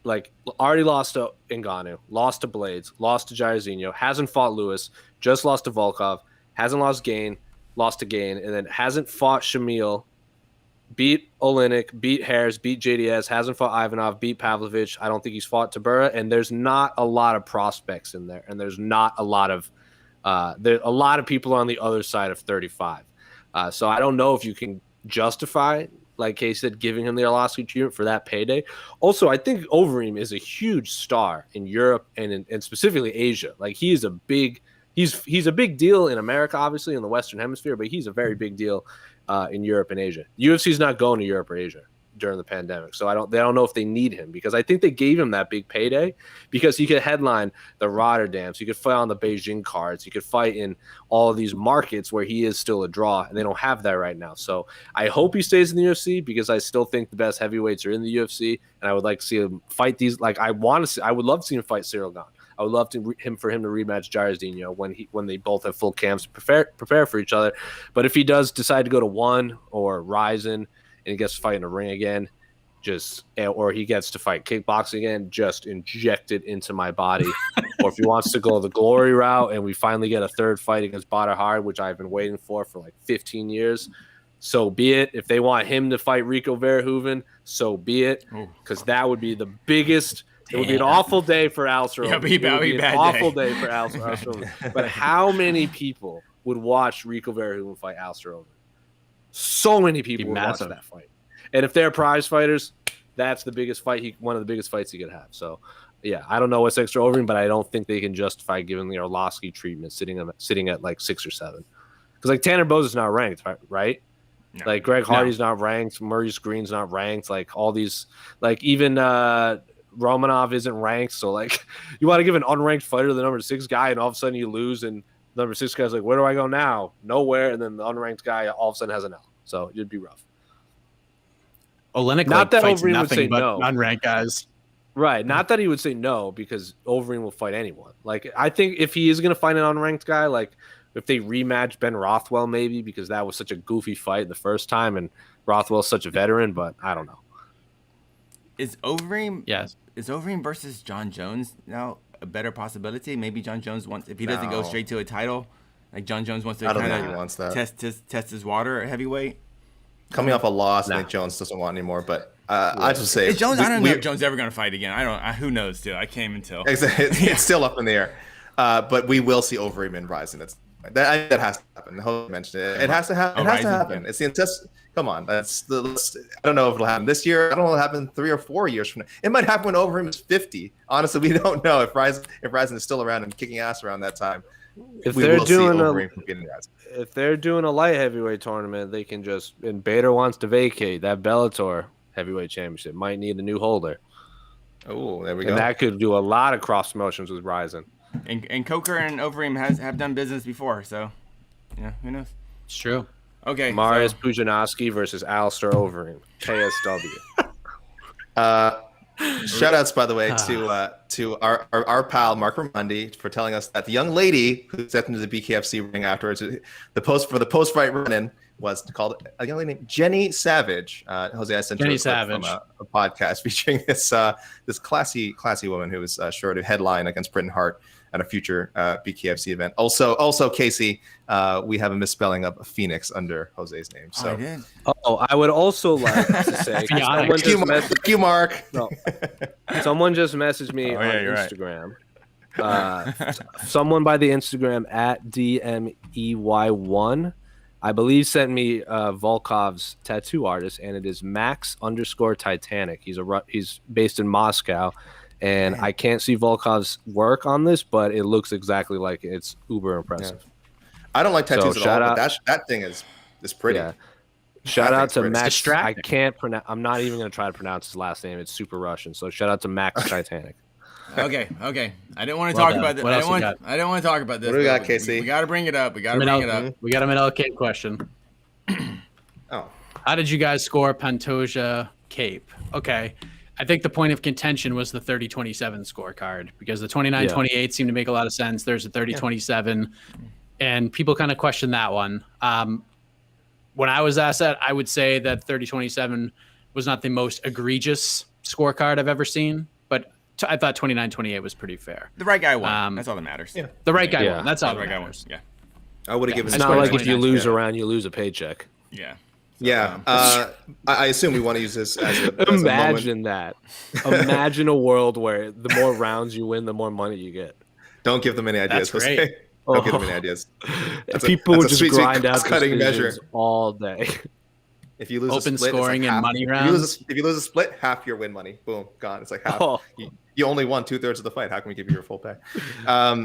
like, already lost to Ngannou, lost to Blades, lost to Jairzinho, hasn't fought Lewis, just lost to Volkov, hasn't lost to Gain, and then hasn't fought Shamil, beat Oleinik, beat Harris, beat JDS, hasn't fought Ivanov, beat Pavlovich. I don't think he's fought Tabura, and there's not a lot of prospects in there, and there's not a lot of a lot of people on the other side of 35. So I don't know if you can justify, like Kay said, giving him the Arlovsky treatment for that payday. Also, I think Overeem is a huge star in Europe and specifically Asia. Like, he is a big deal in America, obviously in the Western Hemisphere, but he's a very big deal in Europe and Asia. UFC's not going to Europe or Asia during the pandemic, so they don't know if they need him, because I think they gave him that big payday because he could headline the Rotterdams, he could fight on the Beijing cards, he could fight in all of these markets where he is still a draw, and they don't have that right now. So I hope he stays in the UFC, because I still think the best heavyweights are in the UFC, and I would like to see him fight these. Like, I would love to see him fight Cyril Gane. I would love for him to rematch Jairzinho when they both have full camps to prepare for each other. But if he does decide to go to One or Ryzen and he gets to fight in a ring again, or he gets to fight kickboxing again, just inject it into my body. Or if he wants to go the glory route and we finally get a third fight against Badr Hari, which I've been waiting for like 15 years, so be it. If they want him to fight Rico Verhoeven, so be it, because that would be the biggest. It would be an awful day for Alistair Overeem. It would be an awful day for Alistair Overeem. But how many people would watch Rico Verhoeven fight Alistair Overeem? So many people would watch that fight. And if they're prize fighters, that's the biggest fight. One of the biggest fights he could have. So, yeah, I don't know what's extra Overeem, but I don't think they can justify giving the Arlovsky treatment sitting at like 6 or 7. Because like Tanner Bose is not ranked, right? No. Like Greg Hardy's not ranked, Maurice Green's not ranked. Like all these, like even Romanov isn't ranked, so like you want to give an unranked fighter the number 6 guy, and all of a sudden you lose, and the number 6 guy's like, where do I go now? Nowhere, and then the unranked guy all of a sudden has an L. So it'd be rough. Oleinik, not that fights Overeem would say but no. Unranked guys, right? Not that he would say no, because Overeem will fight anyone. Like, I think if he is going to fight an unranked guy, like if they rematch Ben Rothwell, maybe, because that was such a goofy fight the first time, and Rothwell's such a veteran, but I don't know. Is Overeem? Yes. Is Overeem versus John Jones now a better possibility? Maybe John Jones wants, if he doesn't go straight to a title, like John Jones wants to kind of test his water at heavyweight. Coming off a loss, I think Jones doesn't want anymore. But I just say, is Jones, I don't know if Jones ever going to fight again. Who knows? Too. I can't even tell. It's still up in the air. But we will see Overeem and Rising. That has to happen. Hope mentioned it. It has to happen. It has to happen. It's the intestine. Come on, I don't know if it'll happen this year. I don't know if it'll happen 3 or 4 years from now. It might happen when Overeem is 50. Honestly, we don't know if Rising is still around and kicking ass around that time. If they're doing a light heavyweight tournament, they can just. And Bader wants to vacate that Bellator heavyweight championship. Might need a new holder. Oh, there we go. And that could do a lot of cross promotions with Rising. And Coker and Overeem have done business before, so yeah, who knows? It's true. Okay, Mariusz Pudzianowski versus Alistair Overeem, KSW. Shout outs, by the way, to our pal Mark Ramundi for telling us that the young lady who stepped into the BKFC ring afterwards, the post-fight run-in was called a young lady named Jenny Savage. Jose, I sent you a clip from a podcast featuring this classy woman who was sure to headline against Britain Hart at a future BKFC event. Also, Casey, we have a misspelling of Phoenix under Jose's name. So, I would also like to say, thank you, Mark. No, someone just messaged me on Instagram. Someone by the Instagram at DMEY1, I believe, sent me Volkov's tattoo artist, and it is Max_Titanic. He's based in Moscow. And I can't see Volkov's work on this, but it looks exactly like it. It's uber impressive. Yeah. I don't like tattoos at all, but that thing is pretty. Yeah. Shout out to Max. I can't pronounce. I'm not even going to try to pronounce his last name. It's super Russian. So shout out to Max Titanic. Okay. I didn't want to talk about this. I didn't want to talk about this. What do we got, Casey? We got to bring it up. We got a Manel Cape question. Oh. How did you guys score Pantoja Cape? Okay. I think the point of contention was the 30-27 scorecard because the 29-28 seemed to make a lot of sense. There's a 30-27, and people kind of question that one. When I was asked that, I would say that 30-27 was not the most egregious scorecard I've ever seen, but I thought 29-28 was pretty fair. The right guy won. That's all that matters. Yeah. The right guy won. That's all that matters. Yeah. I would have given. It's not like if you lose a round, you lose a paycheck. Yeah. I assume we want to use this as Imagine that. Imagine a world where the more rounds you win, the more money you get. Don't give them any ideas, Jose. Don't give them any ideas. People would just grind out cutting measure all day. If you lose open a split, scoring like and money rounds. If you lose a split, half your win money. Boom, gone. It's like half. You only won 2/3 of the fight. How can we give you your full pay? Can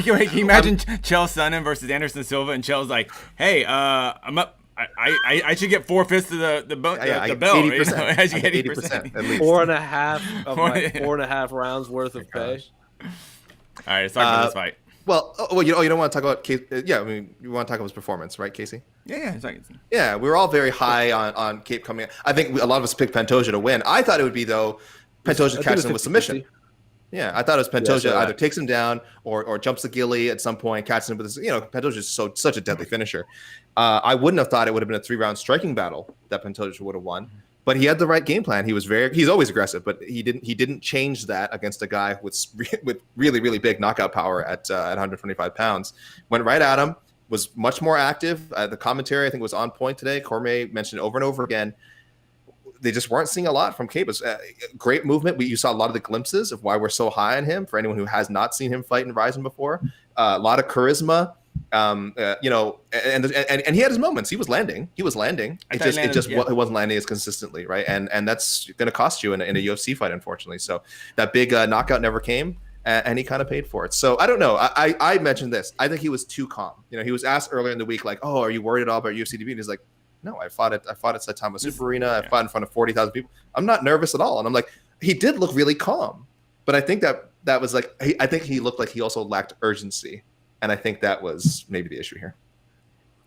you imagine Chael Sonnen versus Anderson Silva, and Chael's like, "Hey, I'm up. I should get 4/5 of the belt. 80%. I should get 80% at least. 4.5 of my 4.5 rounds worth of pay. All right, let's talk about this fight. Well, you don't want to talk about Casey. Yeah, I mean, you want to talk about his performance, right, Casey? Yeah. We were all very high on Cape coming in. I think a lot of us picked Pantoja to win. I thought it would be, though, Pantoja catches him with submission. Yeah, I thought it was Pantoja either takes him down or jumps the ghillie at some point, catches him with his, Pantoja is such a deadly finisher. I wouldn't have thought it would have been a 3-round striking battle that Pantoja would have won. But he had the right game plan. He's always aggressive, but he didn't change that against a guy with really, really big knockout power at 125 pounds. Went right at him, was much more active. The commentary, I think, was on point today. Cormier mentioned over and over again. They just weren't seeing a lot from Cape. It was great movement. You saw a lot of the glimpses of why we're so high on him. For anyone who has not seen him fight in Ryzen before, a lot of charisma. And he had his moments. He was landing. It wasn't landing as consistently, right? And that's going to cost you in a UFC fight, unfortunately. So that big knockout never came, and he kind of paid for it. So I don't know. I mentioned this. I think he was too calm. He was asked earlier in the week, like, "Oh, are you worried at all about UFC debut?" And he's like, "No, I fought at Saitama Super Arena. I fought in front of 40,000 people. I'm not nervous at all." And I'm like, he did look really calm, but I think that was like, I think he looked like he also lacked urgency. And I think that was maybe the issue here.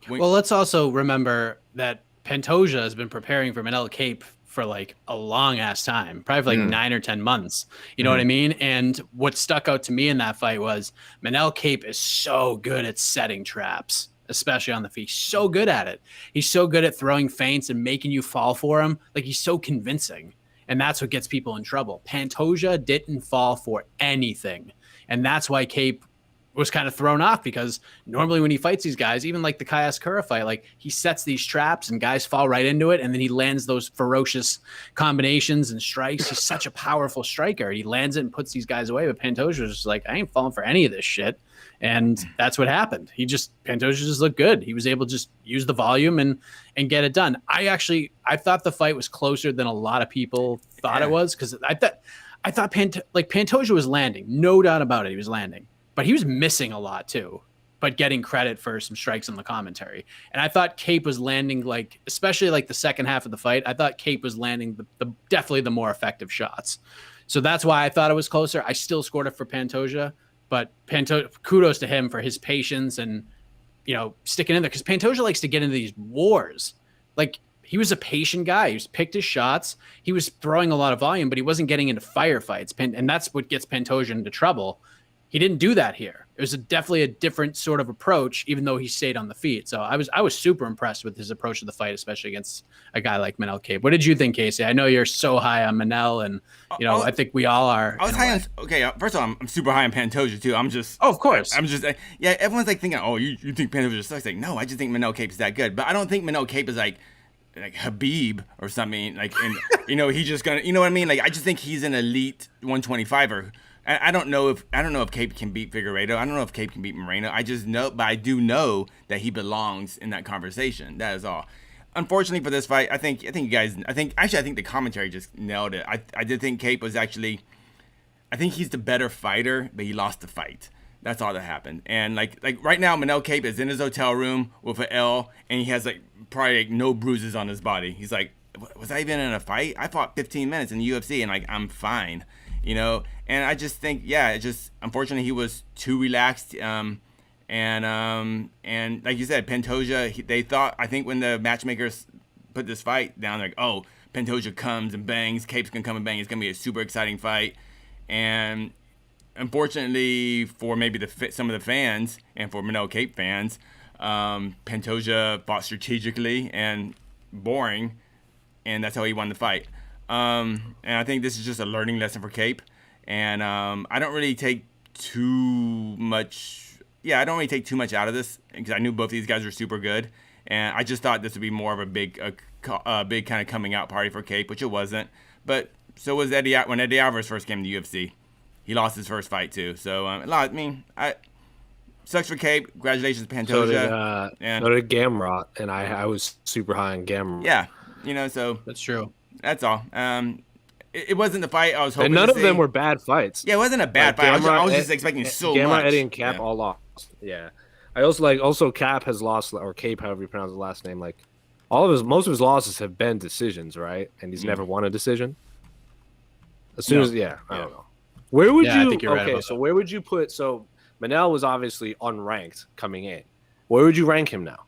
Well, let's also remember that Pantoja has been preparing for Manel Cape for like a long ass time, probably like 9 or 10 months. You know what I mean? And what stuck out to me in that fight was Manel Cape is so good at setting traps. especially on the feet. He's so good at it. He's so good at throwing feints and making you fall for him. Like, he's so convincing. And that's what gets people in trouble. Pantoja didn't fall for anything. And that's why Cape was kind of thrown off, because normally when he fights these guys, even like the Kayas Kura fight, like, he sets these traps and guys fall right into it, and then he lands those ferocious combinations and strikes. He's such a powerful striker. He lands it and puts these guys away, but Pantoja was just like, I ain't falling for any of this shit. And that's what happened. Pantoja just looked good. He was able to just use the volume and get it done. I thought the fight was closer than a lot of people thought it was, because I thought Pantoja was landing, no doubt about it. He was landing, but he was missing a lot too, but getting credit for some strikes on the commentary. And I thought Cape was landing, like, especially like the second half of the fight, I thought Cape was landing definitely the more effective shots. So that's why I thought it was closer. I still scored it for Pantoja, but kudos to him for his patience and, sticking in there, because Pantoja likes to get into these wars. Like, he was a patient guy. He picked his shots. He was throwing a lot of volume, but he wasn't getting into firefights. And that's what gets Pantoja into trouble. He didn't do that here. It was definitely a different sort of approach, even though he stayed on the feet. So I was super impressed with his approach to the fight, especially against a guy like Manel Cape. What did you think, Casey? I know you're so high on Manel, and I think we all are. I was high on. Okay, first of all, I'm super high on Pantoja too. I'm just. Oh, of course. I'm just. Yeah, everyone's like thinking, oh, you think Pantoja sucks? Like, no, I just think Manel Cape is that good. But I don't think Manel Cape is like Habib or something. Like, and he's just gonna. You know what I mean? Like, I just think he's an elite 125er. I don't know if Cape can beat Figueiredo. I don't know if Cape can beat Moreno. I just know, but I do know that he belongs in that conversation. That is all. Unfortunately for this fight, I think the commentary just nailed it. I did think Cape was actually, I think he's the better fighter, but he lost the fight. That's all that happened. And like right now, Manel Cape is in his hotel room with an L, and he has probably no bruises on his body. He's like, was I even in a fight? I fought 15 minutes in the UFC, and I'm fine. And I just think, unfortunately he was too relaxed. And like you said, Pantoja, I think when the matchmakers put this fight down, like, oh, Pantoja comes and bangs, Cape's gonna come and bang, it's gonna be a super exciting fight. And unfortunately for maybe some of the fans and for Manel Cape fans, Pantoja fought strategically and boring, and that's how he won the fight. And I think this is just a learning lesson for Cape. And I don't really take too much out of this, because I knew both these guys were super good. And I just thought this would be more of a big kind of coming out party for Cape, which it wasn't. But so was Eddie when Eddie Alvarez first came to the UFC. He lost his first fight too. So sucks for Cape. Congratulations, Pantoja. So did Gamrot, and I was super high on Gamrot. Yeah, so that's true. That's all. It wasn't the fight I was hoping. And none to of see. them were bad fights. Yeah, it wasn't a bad fight. I was just expecting so much. Gamrot, Eddie, and Cap all lost. Yeah, I also Cap has lost, or Cape, however you pronounce his last name. Like, most of his losses have been decisions, right? And he's never won a decision. I don't know. Where would you? I think you're right about so that. where would you put? So Manel was obviously unranked coming in. Where would you rank him now?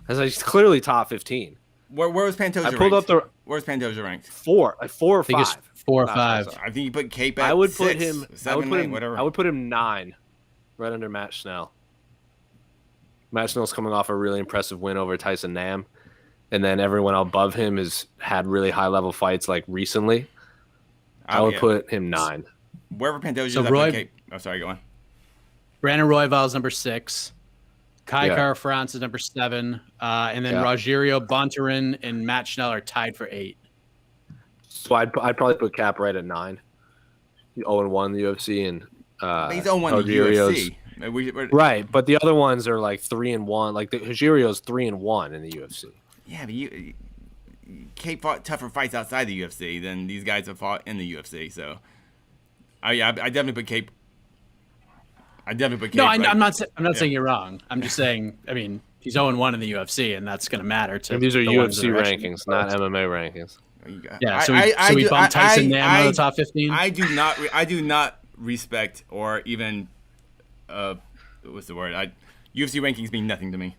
As he's clearly top 15. Where was Pantoja ranked? I pulled up Where's Pantoja ranked? 4 or 5. I think it's 4 or 5. I think you put Cape at I would 6, put him 7, 8, whatever. I would put him 9, right under Matt Schnell. Matt Schnell's coming off a really impressive win over Tyson Nam, and then everyone above him has had really high level fights like recently. I would put him 9. Wherever Pantoja is, So I put Cape. Oh, sorry, go on. Brandon Royval's number 6. Kai Kara France is number 7. And then Rogerio Bontorin and Matt Schnell are tied for 8. So I'd probably put Cap right at 9. He's 0-1 in the UFC, and But he's 0-1 in the UFC. Right, but the other ones are like 3-1. Like Rogerio's 3-1 in the UFC. Yeah, but Cape fought tougher fights outside the UFC than these guys have fought in the UFC. So, I definitely put Cape. No, I'm not saying you're wrong. I'm just saying. I mean, he's 0-1 in the UFC, and that's going to matter to. And these are the UFC rankings, not MMA rankings. Yeah, so we bumped Tyson Nam out of the top 15. I do not respect or even what's the word? UFC rankings mean nothing to me.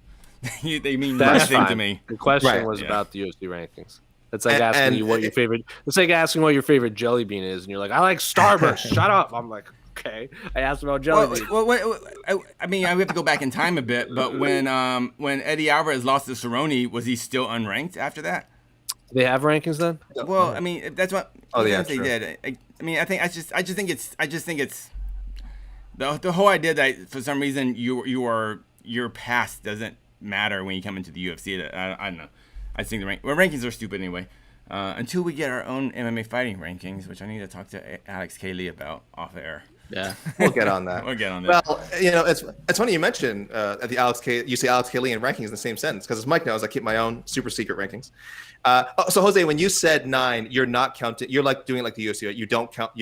They mean nothing to me. The question was about the UFC rankings. It's like asking you what your favorite. It's like asking what your favorite jelly bean is, and you're like, I like Starburst. Shut up. I'm like, Okay, I asked about jelly beans. I mean, I have to go back in time a bit, but when Eddie Alvarez lost to Cerrone, was he still unranked after that? Do they have rankings then? Well, I mean, that's what. Oh, yeah, they true. did. I mean, I just think it's the whole idea that for some reason your past doesn't matter when you come into the UFC. I don't know. I think the rankings are stupid anyway. Until we get our own MMA fighting rankings, which I need to talk to Alex Cayley about off air. Yeah. We'll get on that. We'll get on that. Well, it's funny you mentioned at the you say Alex Cayley and rankings in the same sentence, because as Mike knows, I keep my own super secret rankings. So Jose, when you said 9, you're not counting. You're like doing like the UFC. Right? You don't count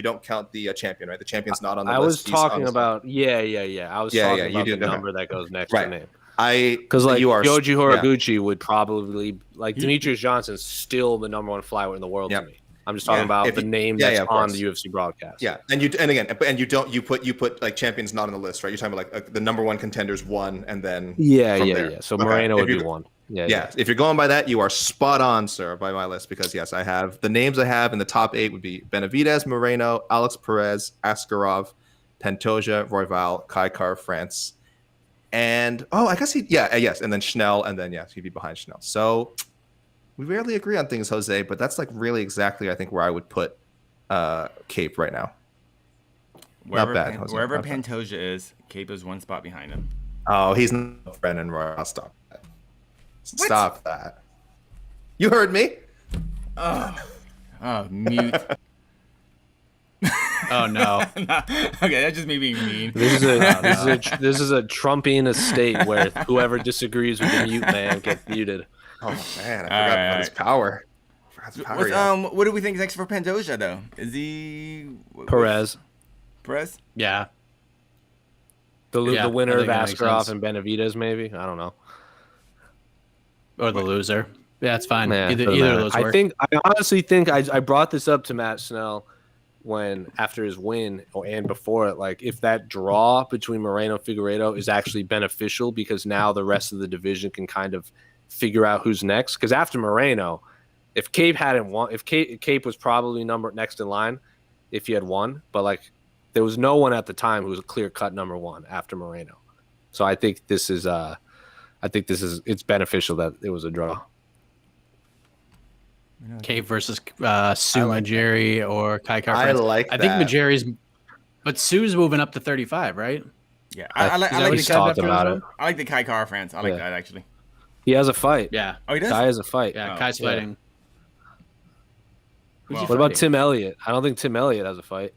the champion, right? The champion's not on the list. I was talking about I was talking about the number that goes next to name. Because like Yoji Horiguchi would probably Demetrius Johnson's still the number 1 flyweight in the world to me. I'm just talking about the name that's on the UFC broadcast. Yeah, and you put like champions not on the list, right? You're talking about like the number 1 contenders 1, and then there. So Moreno would be 1. Yeah. If you're going by that, you are spot on, sir, by my list, because yes, I have the names I have in the top 8 would be Benavidez, Moreno, Alex Perez, Askarov, Pantoja, Royval, Kaikar, France, and I guess and then Schnell, and then he'd be behind Schnell. So we rarely agree on things, Jose, but that's like really exactly I think where I would put Cape right now. Not bad. Jose. Wherever Pantoja is, Cape is 1 spot behind him. Oh, he's not Brennan Roy. I'll stop that. Stop that. You heard me. Oh, mute. Oh no. Okay, that's just me being mean. This is a Trumpian estate where whoever disagrees with the mute man gets muted. Oh man, I forgot about his power. What do we think next for Pantoja though? Is he Perez? Yeah. The winner of Askarov and Benavidez, maybe. I don't know. Or the loser. Yeah, it's fine. Yeah, either of those work. I honestly think I brought this up to Matt Snell after his win and before it, like if that draw between Moreno and Figueiredo is actually beneficial, because now the rest of the division can kind of figure out who's next. Because after Moreno, if Cape hadn't won, if Cape was probably next in line if he had won, but like there was no one at the time who was a clear-cut number 1 after Moreno. So I think this is it's beneficial that it was a draw. Cape versus Sue Majeri or Kai Car. I like that. I think Majeri's, but Sue's moving up to 35, right? Yeah, I like it. I like the Kai Car France. I like that actually. He has a fight. Yeah. Oh, he does? Kai has a fight. Yeah, Kai's fighting. What about Tim Elliott? I don't think Tim Elliott has a fight.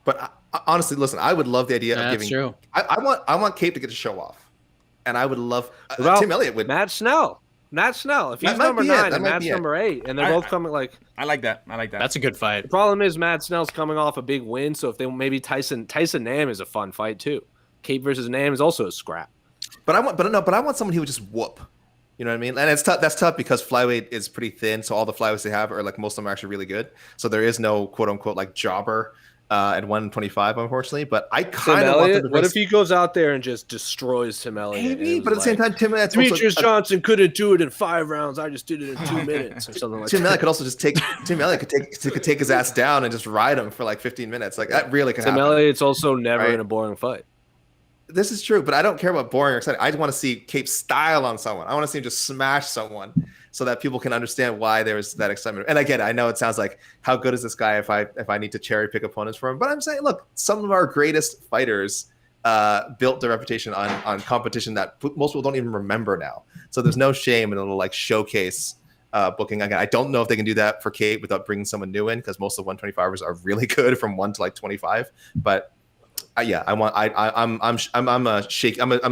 But honestly, listen, I would love the idea of giving. True. I want Cape to get to show off, and I would love Tim Elliott would. Matt Snell. If he's number 9 and Matt's number 8, and they're both coming like. I like that. That's a good fight. The problem is Matt Snell's coming off a big win, so if they maybe Tyson Nam is a fun fight too. Cape versus Nam is also a scrap. But I want someone who would just whoop. You know what I mean? And it's tough. That's tough because flyweight is pretty thin. So all the flyweights they have are like most of them are actually really good. So there is no quote unquote like jobber at 125, unfortunately. But I kind of want them to. What if he goes out there and just destroys Tim Elliott? Maybe, but at the same time, Tim Elliott's Demetrius Johnson couldn't do it in 5 rounds. I just did it in 2 minutes or something like that. Tim Elliott could also just take. Tim Elliott could take his ass down and just ride him for like 15 minutes. Like that really could happen. Tim Elliott's also never in a boring fight. This is true, but I don't care about boring or exciting. I just want to see Cape style on someone. I want to see him just smash someone so that people can understand why there's that excitement. And again, I know it sounds like, how good is this guy if I need to cherry pick opponents for him? But I'm saying, look, some of our greatest fighters built their reputation on competition that most people don't even remember now. So there's no shame in a little like showcase booking. Again, I don't know if they can do that for Cape without bringing someone new in, because most of the 125ers are really good from 1 to like 25. But I'm a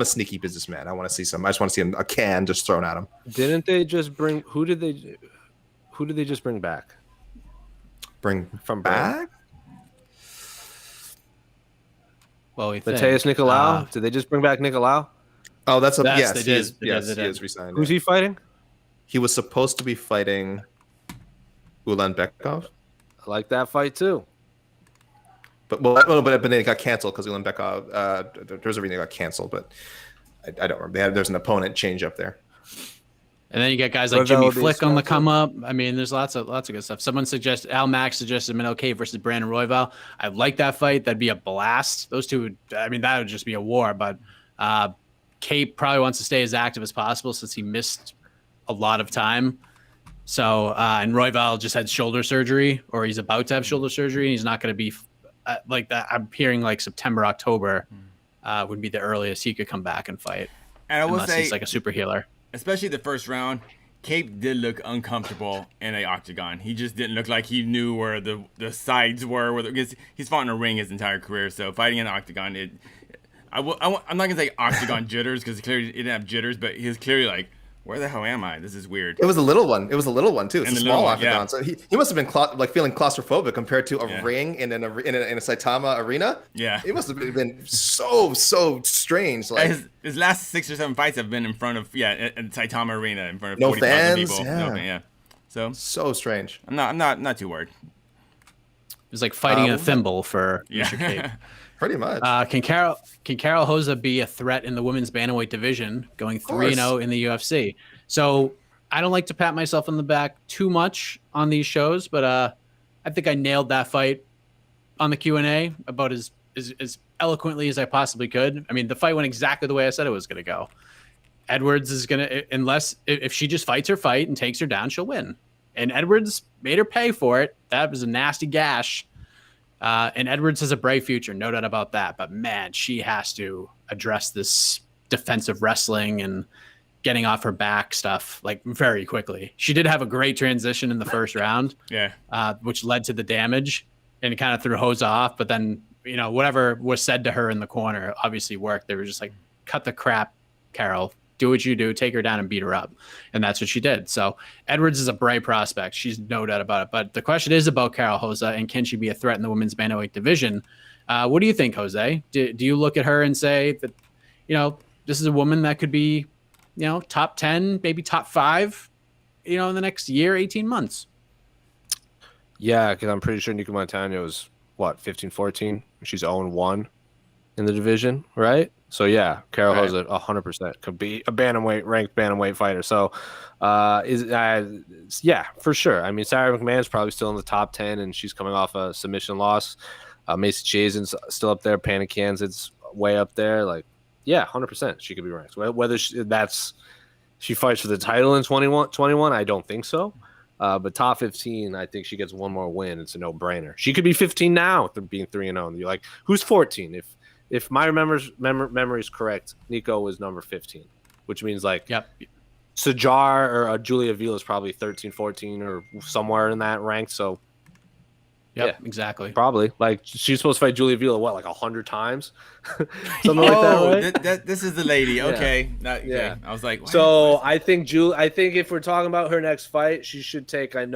sneaky businessman. I want to see some. I just want to see a can just thrown at him. Didn't they just bring? Who did they just bring back? Bring from back? Well, Mateus Nicolau. Did they just bring back Nicolau? Oh, that's yes. He is resigned. Who's he fighting? He was supposed to be fighting Ulanbekov. I like that fight too. But then it got canceled because Ulanbekov. There's everything that got canceled, but I don't remember. There's an opponent change up there. And then you get guys like Royval Jimmy would be a Flick on the smart come up. I mean, there's lots of good stuff. Al Max suggested Minow versus Brandon Royval. I like that fight. That'd be a blast. Those two would, I mean, that would just be a war. But Cape probably wants to stay as active as possible since he missed a lot of time. So, and Royval just had shoulder surgery, or he's about to have shoulder surgery, and he's not going to be like that. I'm hearing like September, October would be the earliest he could come back and fight. And I will unless say, he's like a super healer. Especially the first round, Cape did look uncomfortable in an octagon. He just didn't look like he knew where the sides were. Because he's fought in a ring his entire career, so fighting in an octagon, I'm not gonna say octagon jitters because clearly he didn't have jitters, but he was clearly like, where the hell am I? This is weird. It was a little one. It was a little one too. It's a small octagon. Yeah. So he must have been like feeling claustrophobic compared to a ring in a Saitama arena. Yeah. It must have been so strange. Like his last 6 or 7 fights have been in front of in Saitama Arena in front of no 40,000 fans. people. Yeah. No, yeah. So strange. I'm not too worried. It was like fighting a thimble for Mr. Cape. Pretty much. Can Carol Hoza be a threat in the women's bantamweight division, going 3-0 in the UFC? So I don't like to pat myself on the back too much on these shows, but I think I nailed that fight on the Q&A about as eloquently as I possibly could. I mean, the fight went exactly the way I said it was going to go. Edwards is going to, unless if she just fights her fight and takes her down, she'll win. And Edwards made her pay for it. That was a nasty gash. And Edwards has a bright future, no doubt about that. But man, she has to address this defensive wrestling and getting off her back stuff like very quickly. She did have a great transition in the first round, which led to the damage and it kind of threw Hoza off. But then, whatever was said to her in the corner obviously worked. They were just like, cut the crap, Carol. Do what you do, take her down and beat her up. And that's what she did. So Edwards is a bright prospect. She's no doubt about it. But the question is about Carol Hoza and can she be a threat in the women's bantamweight division? What do you think, Jose? Do you look at her and say that, this is a woman that could be, top 10, maybe top 5, in the next year, 18 months? Yeah, because I'm pretty sure Nika Montano was, 15-14? She's 0-1 in the division, right? So yeah, Carol Hoza 100% could be a ranked bantamweight fighter. So, yeah, for sure. I mean, Sarah McMahon's probably still in the top 10, and she's coming off a submission loss. Macy Chazen's still up there. Panna Kansas way up there. Like, yeah, 100% she could be ranked. Whether she fights for the title in 21, I don't think so. But top 15, I think she gets one more win. It's a no-brainer. She could be 15 now, being 3-0. And you're like, who's 14? If my memory is correct, Nico was number 15, which means Sajar or Julia Vila is probably 13, 14 or somewhere in that rank. So, yeah, exactly. Probably. Like, she's supposed to fight Julia Vila, 100 times? Something like that, right? This is the lady. Okay. Yeah. I was like, so I think if we're talking about her next fight, she should take, how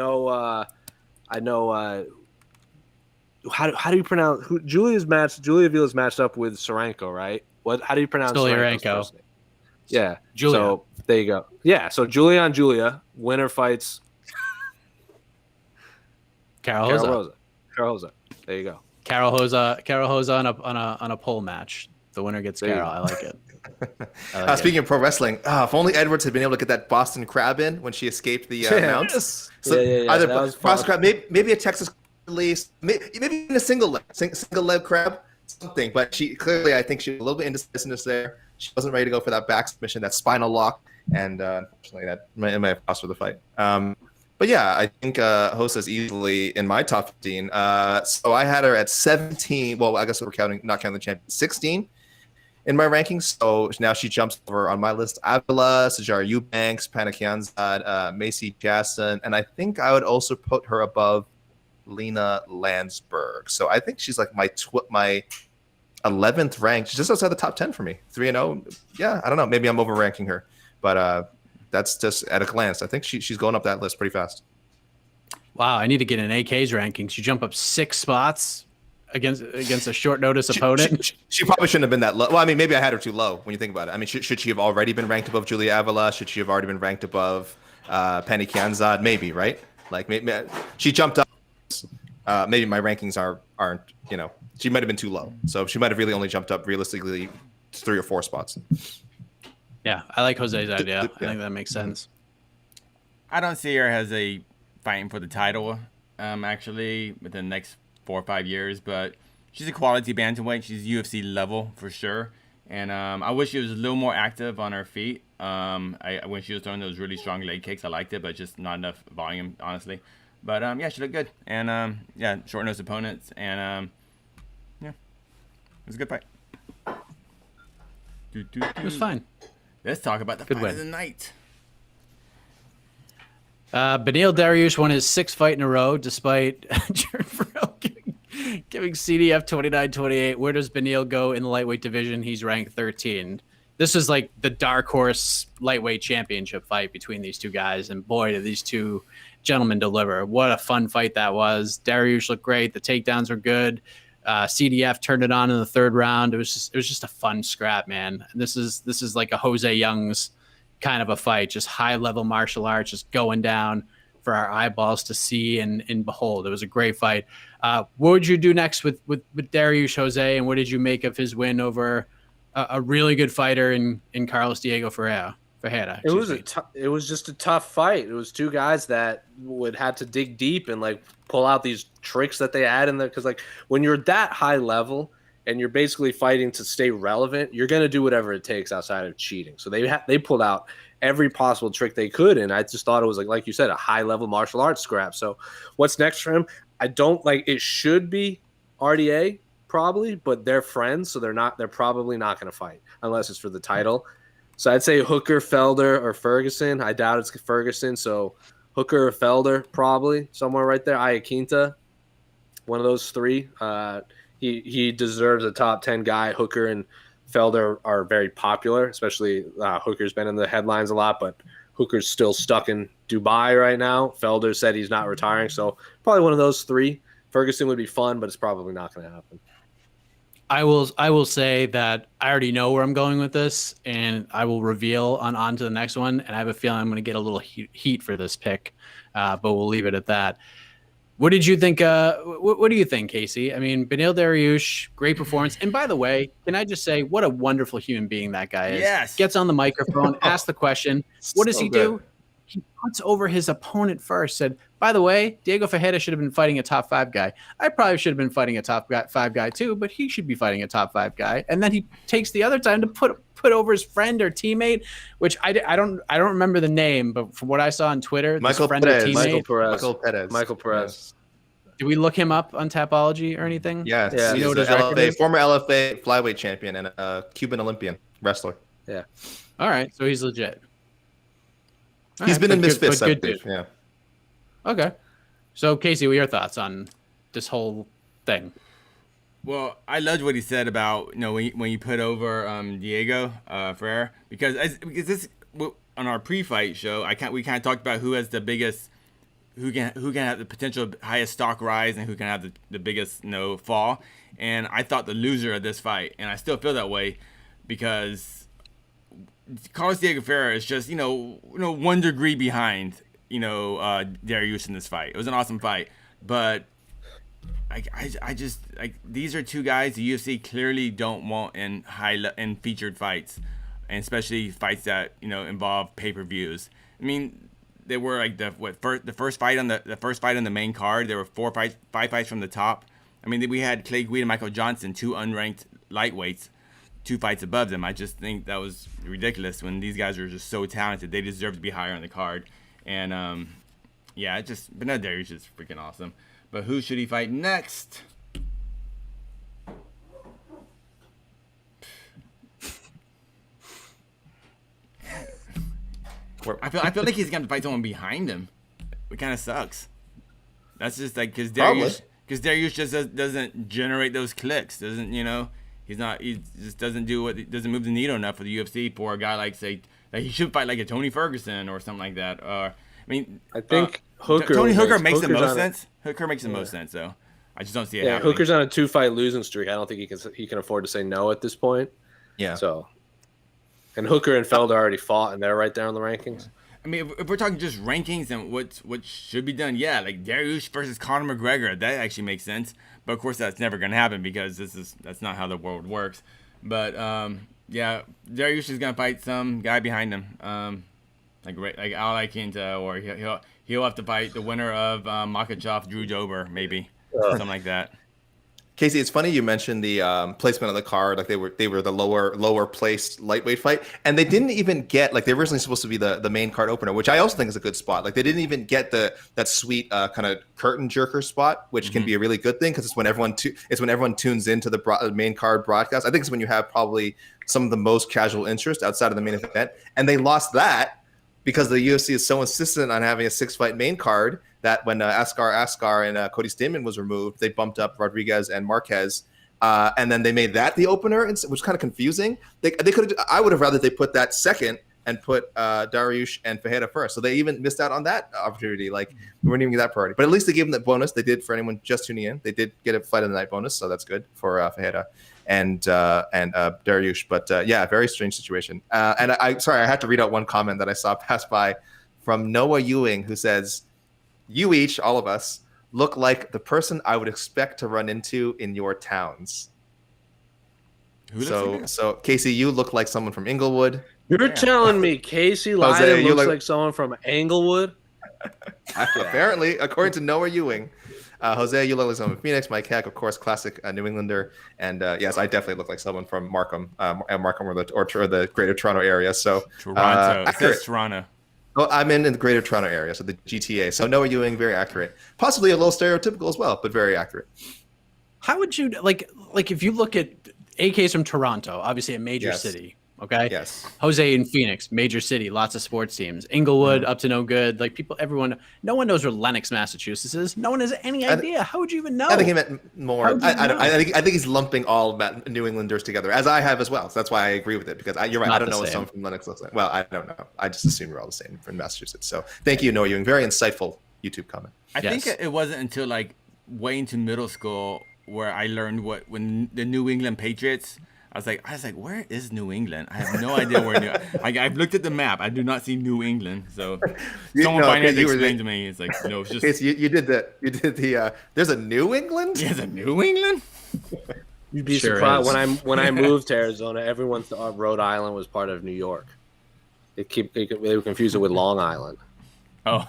do you pronounce Julia Vila's matched up with Soranko, right? How do you pronounce Soranko? Yeah. Julia. So there you go. Yeah. So Julia, winner fights Carol Hoza. There you go. Carol Hoza on a pole match. The winner gets Carol. I like it. Speaking of pro wrestling, if only Edwards had been able to get that Boston Crab in when she escaped the mount. So either Boston Crab, maybe a Texas release, maybe even a single leg crab, something. But she clearly, I think she was a little bit indecisiveness there. She wasn't ready to go for that back submission, that spinal lock, and unfortunately that might have cost her the fight. But yeah, I think Hosa's easily in my top 15. So I had her at 17. Well, I guess we're not counting the champion, 16 in my rankings. So now she jumps over on my list: Avila, Sajar Eubanks, Panna Kianzad, Macy Jasson, and I think I would also put her above Lena Landsberg. So I think she's like my 11th ranked. She's just outside the top 10 for me. 3-0. Yeah, I don't know. Maybe I'm overranking her, but that's just at a glance. I think she's going up that list pretty fast. Wow, I need to get an AK's rankings. You jump up 6 spots against a short notice opponent. She probably shouldn't have been that low. Well, I mean, maybe I had her too low when you think about it. I mean, should she have already been ranked above Julia Avila? Should she have already been ranked above Penny Kianzad? Maybe, right? Like maybe she jumped up. Maybe my rankings aren't. She might have been too low. So she might have really only jumped up realistically 3 or 4 spots. Yeah, I like Jose's idea. I think that makes sense. I don't see her as a fighting for the title, actually, within the next 4 or 5 years. But she's a quality bantamweight. She's UFC level for sure. And I wish she was a little more active on her feet. When she was throwing those really strong leg kicks, I liked it, but just not enough volume, honestly. But yeah, she looked good. And yeah, short-nosed opponents. And yeah, it was a good fight. It was fine. Let's talk about the Good fight win. of the night. Beneil Daryush won his 6th fight in a row, despite Jerome giving CDF 29-28. Where does Beneil go in the lightweight division? He's ranked 13. This is like the dark horse lightweight championship fight between these two guys, and boy, did these two gentlemen deliver. What a fun fight that was. Daryush looked great. The takedowns were good. CDF turned it on in the 3rd round. It was just a fun scrap, man. This is like a Jose Young's kind of a fight, just high level martial arts, just going down for our eyeballs to see and behold. It was a great fight. What would you do next with Daryush, Jose, and what did you make of his win over a really good fighter in Carlos Diego Ferreira? It was just a tough fight. It was two guys that would have to dig deep and like pull out these tricks that they had in there. Because like when you're that high level and you're basically fighting to stay relevant, you're gonna do whatever it takes outside of cheating. So they pulled out every possible trick they could, and I just thought it was like you said, a high level martial arts scrap. So what's next for him? I don't like. It should be RDA probably, but they're friends, so they're probably not gonna fight unless it's for the title. So I'd say Hooker, Felder, or Ferguson. I doubt it's Ferguson. So Hooker or Felder, probably somewhere right there. Iaquinta, one of those 3. He deserves a top 10 guy. Hooker and Felder are very popular, especially Hooker's been in the headlines a lot, but Hooker's still stuck in Dubai right now. Felder said he's not retiring, so probably one of those 3. Ferguson would be fun, but it's probably not going to happen. I will say that I already know where I'm going with this, and I will reveal on to the next one. And I have a feeling I'm going to get a little heat for this pick, but we'll leave it at that. What did you think? What do you think, Casey? I mean, Beneil Daryush, great performance. And by the way, can I just say what a wonderful human being that guy is? Yes. Gets on the microphone, asks the question. What does he do? He puts over his opponent first. Said, by the way, Diego Ferreira should have been fighting a top 5 guy. I probably should have been fighting a top 5 guy too, but he should be fighting a top 5 guy. And then he takes the other time to put over his friend or teammate, which I don't remember the name, but from what I saw on Twitter, Michael friend Perez. or teammate, Michael Perez. Did we look him up on Tapology or anything? Yes. Yeah. He's You know what his an record is? former LFA flyweight champion and a Cuban Olympian wrestler. Yeah. All right, so he's legit. All He's right, been in but Misfits, I good believe. dude. Yeah. Okay. So, Casey, what are your thoughts on this whole thing? Well, I loved what he said about when you put over Diego Ferreira because this on our pre-fight show we kind of talked about who has the biggest who can have the potential highest stock rise and who can have the biggest fall, and I thought the loser of this fight, and I still feel that way because Carlos Diego Ferreira is just 1 degree behind Daryush in this fight. It was an awesome fight, but I just these are 2 guys the UFC clearly don't want in in featured fights, and especially fights that involve pay-per-views. I mean, they were like the first fight on the main card. There were 5 fights from the top. I mean, we had Clay Guida, Michael Johnson, 2 unranked lightweights, 2 fights above them. I just think that was ridiculous when these guys are just so talented. They deserve to be higher on the card. And but no, Daryush is freaking awesome. But who should he fight next? I feel like he's gonna fight someone behind him. It kind of sucks. That's just like because Daryush just doesn't generate those clicks. Doesn't he just doesn't move the needle enough for the UFC for a guy like say that he should fight like a Tony Ferguson or something like that. I think Hooker. Hooker makes the Hooker's most sense. Hooker makes the most sense though. I just don't see it happening. Hooker's on a 2-fight losing streak. I don't think he can afford to say no at this point. Yeah. So, and Hooker and Felder already fought, and they're right there on the rankings. I mean, if we're talking just rankings and what should be done, yeah, like Daryush versus Conor McGregor, that actually makes sense. But of course, that's never going to happen because that's not how the world works. But yeah, Daryush is going to fight some guy behind him. like Al or he'll have to fight the winner of Makhachev Drew Dober, maybe something like that. Casey, it's funny you mentioned the placement of the card. Like they were the lower placed lightweight fight, and they didn't even get, like, they were originally supposed to be the main card opener, which I also think is a good spot. Like they didn't even get that sweet kind of curtain jerker spot, which can be a really good thing because it's when everyone tunes into the main card broadcast. I think it's when you have probably some of the most casual interest outside of the main event, and they lost that because the UFC is so insistent on having a 6-fight main card that when Askar and Cody Stamen was removed, they bumped up Rodriguez and Marquez, and then they made that the opener, which was kind of confusing. They could have. I would have rather they put that second and put Daryush and Ferreira first. So they even missed out on that opportunity. Like we weren't even getting that priority. But at least they gave them that bonus. They did for anyone just tuning in. They did get a fight of the night bonus, so that's good for Ferreira and Daryush. But yeah, very strange situation. And I had to read out one comment that I saw pass by from Noah Ewing, who says, "You each, all of us, look like the person I would expect to run into in your towns." So Casey, you look like someone from Inglewood. You're telling me Casey Leydon looks like someone from Englewood? Apparently, according to Noah Ewing. Jose, you look like someone from Phoenix. Mike Heck, of course, classic New Englander. And yes, I definitely look like someone from Markham or the Greater Toronto area. So Toronto. It says Toronto. Oh, I'm in the Greater Toronto area, so the GTA. So Noah Ewing, very accurate. Possibly a little stereotypical as well, but very accurate. How would you like if you look at AK's from Toronto, obviously a major city, okay? Yes. Jose in Phoenix, major city, lots of sports teams. Inglewood, up to no good. Like no one knows where Lenox, Massachusetts is. No one has any idea. How would you even know? I think he meant more. I think he's lumping all New Englanders together, as I have as well. So that's why I agree with it, because you're right. I don't know what someone from Lenox looks like. Well, I don't know. I just assume we're all the same from Massachusetts. So thank you, Noah Ewing. Very insightful YouTube comment. I think it wasn't until like way into middle school where I learned when the New England Patriots. I was like, where is New England? I have no idea where I've looked at the map. I do not see New England. So someone finally explained to me. It's like, no, it's just. Case, you did the. There's a New England. There's a New England. You'd be surprised when I moved to Arizona. Everyone thought Rhode Island was part of New York. They were confused it with Long Island. Oh.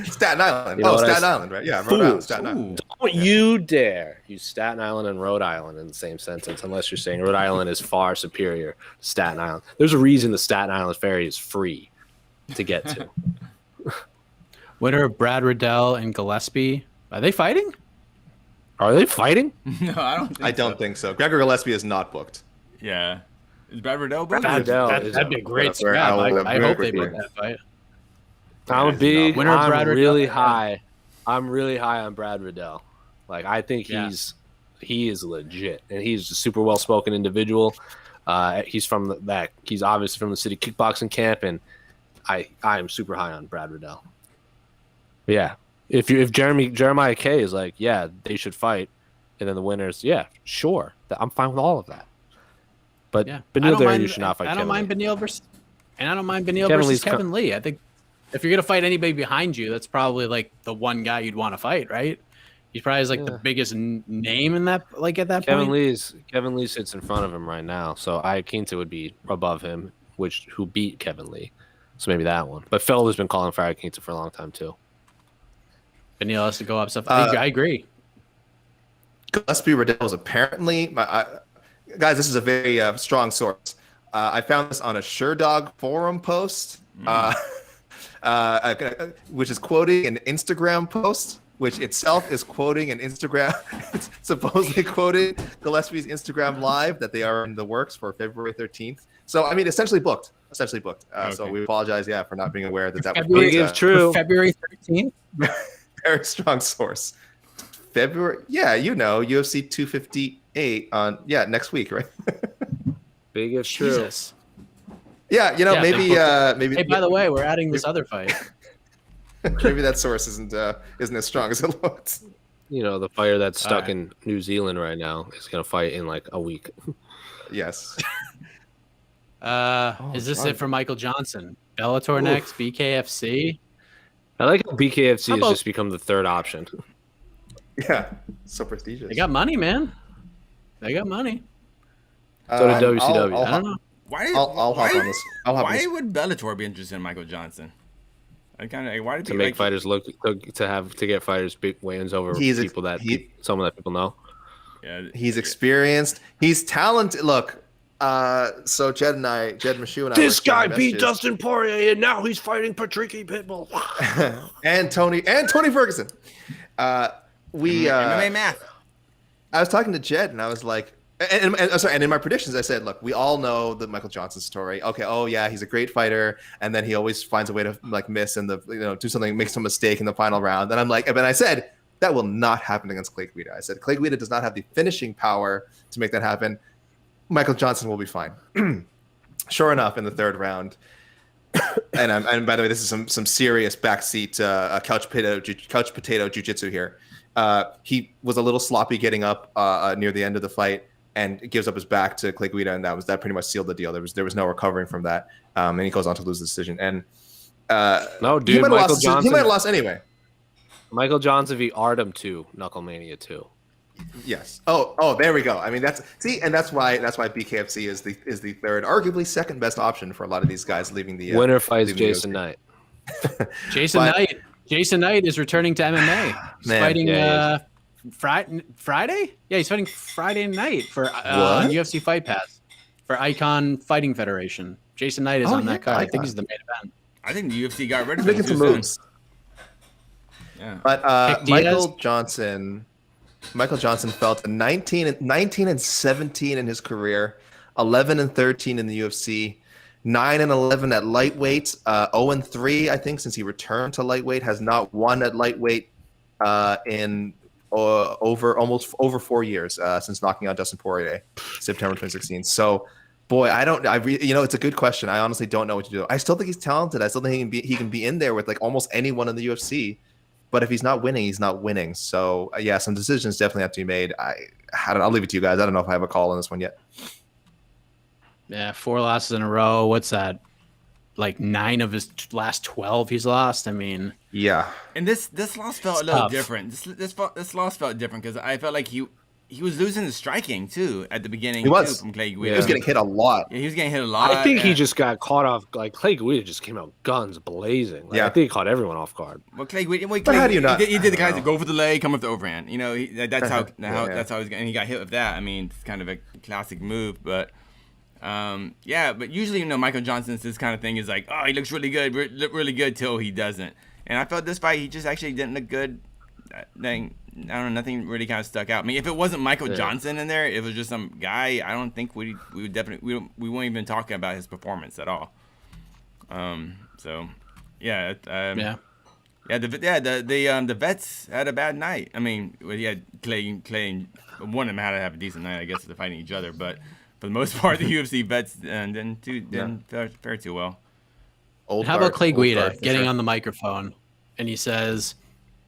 Staten Island. Staten Island, right? Yeah, Rhode Island, Staten Island. Don't you dare use Staten Island and Rhode Island in the same sentence unless you're saying Rhode Island is far superior to Staten Island. There's a reason the Staten Island ferry is free to get to. Winner of Brad Riddell and Gillespie. Are they fighting? Are they fighting? No, I don't think so. Gregor Gillespie is not booked. Yeah. Is Brad Riddell booked? That'd be a great scrap. I hope they book that fight. I'm really high. I'm really high on Brad Riddell. Like, I think he is legit, and he's a super well spoken individual. He's he's obviously from the city kickboxing camp, and I am super high on Brad Riddell. But yeah, if Jeremiah K is like, yeah, they should fight, and then the winners, yeah, sure, I'm fine with all of that. But Beneil Dariush should not fight. I don't mind Beneil versus Kevin Lee. I think. If you're going to fight anybody behind you, that's probably like the one guy you'd want to fight, right? He's probably like the biggest name in that, like at that point. Kevin Lee sits in front of him right now, so Iaquinta would be above him, who beat Kevin Lee. So maybe that one. But Phil has been calling for Iaquinta for a long time too. Beneil has to go up stuff. I agree. Gillespie Riddell was apparently, guys. This is a very strong source. I found this on a SureDog forum post. Which is quoting an Instagram post, which itself is quoting an Instagram. It's supposedly quoting Gillespie's Instagram live that they are in the works for February 13th. So, I mean, essentially booked. Okay. So we apologize, for not being aware that was true. February 13th. Very strong source. February, UFC 258 on next week, right? Big if true. Jesus. Yeah, maybe. Hey, by the way, we're adding this other fight. Maybe that source isn't as strong as it looks. The fighter that's stuck in New Zealand right now is gonna fight in like a week. Yes. Is this it for Michael Johnson? Bellator next, BKFC. I like how BKFC has just become the third option. Yeah, so prestigious. They got money, man. They got money. So did WCW. I don't know. I'll hop on this. Why would Bellator be interested in Michael Johnson? I kind of why did to make fighters look to get fighters big wins over people that someone that people know. Yeah, he's experienced. He's talented. Look, so Jed Mashu and I. This guy beat Dustin Poirier, and now he's fighting Patricky Pitbull and Tony Ferguson. MMA math. I was talking to Jed, and I was like. And in my predictions, I said, look, we all know the Michael Johnson story. Okay, oh yeah, he's a great fighter, and then he always finds a way to like miss and do something, make some mistake in the final round. And I'm like, but I said that will not happen against Clay Guida. I said Clay Guida does not have the finishing power to make that happen. Michael Johnson will be fine. Sure enough, in the third round, and by the way, this is some serious backseat couch potato jiu-jitsu here. He was a little sloppy getting up near the end of the fight. And gives up his back to Clay Guida, and that pretty much sealed the deal. There was no recovering from that, and he goes on to lose the decision. And no, dude, he might have lost anyway. Michael Johnson v. Artem 2, Knucklemania 2. Yes. Oh, there we go. I mean, that's why BKFC is the third, arguably second best option for a lot of these guys leaving the winner fights Jason Knight. Jason Knight is returning to MMA. He's fighting. Friday? Yeah, he's fighting Friday night for UFC Fight Pass for Icon Fighting Federation. Jason Knight is on that card. I think he's the main event. I think the UFC got rid of him. Making some moves. Yeah. But Michael Johnson fell to 19 and 17 in his career, 11 and 13 in the UFC, 9 and 11 at lightweight, 0 and 3 I think since he returned to lightweight, has not won at lightweight in over 4 years since knocking out Dustin Poirier, September 2016. So, boy, it's a good question. I honestly don't know what to do. I still think he's talented. I still think he can be in there with like almost anyone in the UFC. But if he's not winning, he's not winning. So, yeah, some decisions definitely have to be made. I'll leave it to you guys. I don't know if I have a call on this one yet. Yeah, 4 losses in a row. What's that? Like 9 of his last 12 he's lost. I mean, yeah. And this loss felt a little different. This loss felt different because I felt like he was losing the striking too at the beginning. He was from Clay Guida. He was getting hit a lot. Yeah, he was getting hit a lot. I think he just got caught off. Like Clay Guida just came out guns blazing. I think he caught everyone off guard. Well, Clay Guida. But how do you not? He did the guys that go for the leg, come up the overhand. You know, that's how he's and he got hit with that. I mean, it's kind of a classic move, but. But usually, Michael Johnson's this kind of thing is like, oh, he looks really good till he doesn't. And I felt this fight, he just actually didn't look good. I don't know, nothing really kind of stuck out. I mean, if it wasn't Michael Johnson in there, if it was just some guy, I don't think we would definitely we won't even talking about his performance at all. The vets had a bad night. I mean, he had Clay, and one of them had to have a decent night, I guess, to fighting each other, but. For the most part, the UFC vets didn't fare too well. How about Clay Guida getting on the microphone and he says,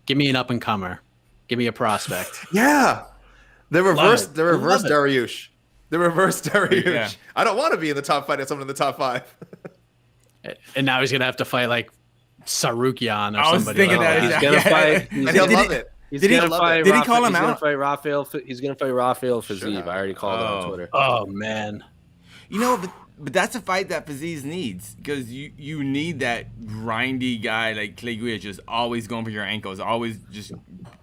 "Give me an up and comer, give me a prospect." Yeah, the reverse Daryush. The reverse Daryush. Yeah. I don't want to be in the top 5 and someone in the top 5. And now he's gonna have to fight like Sarukian or somebody. I was thinking that. He's gonna fight. He'll love it. Did he call him out? He's gonna fight Rafael Fiziev. I already called it on Twitter. Oh man. But that's a fight that Fiziev needs because you need that grindy guy like Clay Guida just always going for your ankles, always just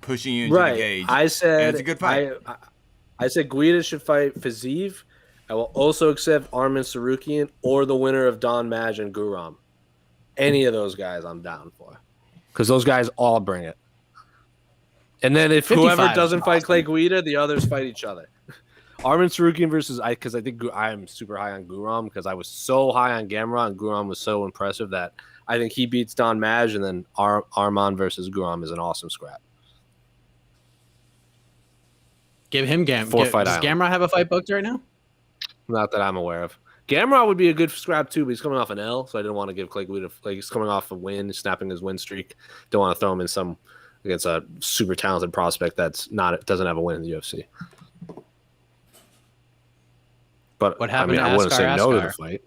pushing you into the cage. I said it's a good fight. I said Guida should fight Fiziev. I will also accept Arman Sarukian or the winner of Don Maj and Guram. Any of those guys, I'm down for because those guys all bring it. And then if whoever doesn't fight Clay Guida, the others fight each other. Arman Sarukian versus because I think I'm super high on Guram because I was so high on Gamrot and Guram was so impressive that I think he beats Don Maj and then Arman versus Guram is an awesome scrap. Give him Does Gamrot have a fight booked right now? Not that I'm aware of. Gamrot would be a good scrap too, but he's coming off an L, so I didn't want to give Clay Guida. Like he's coming off a win, snapping his win streak. Don't want to throw him in some. Against a super talented prospect doesn't have a win in the UFC. But what happened? I wouldn't say no to the fight.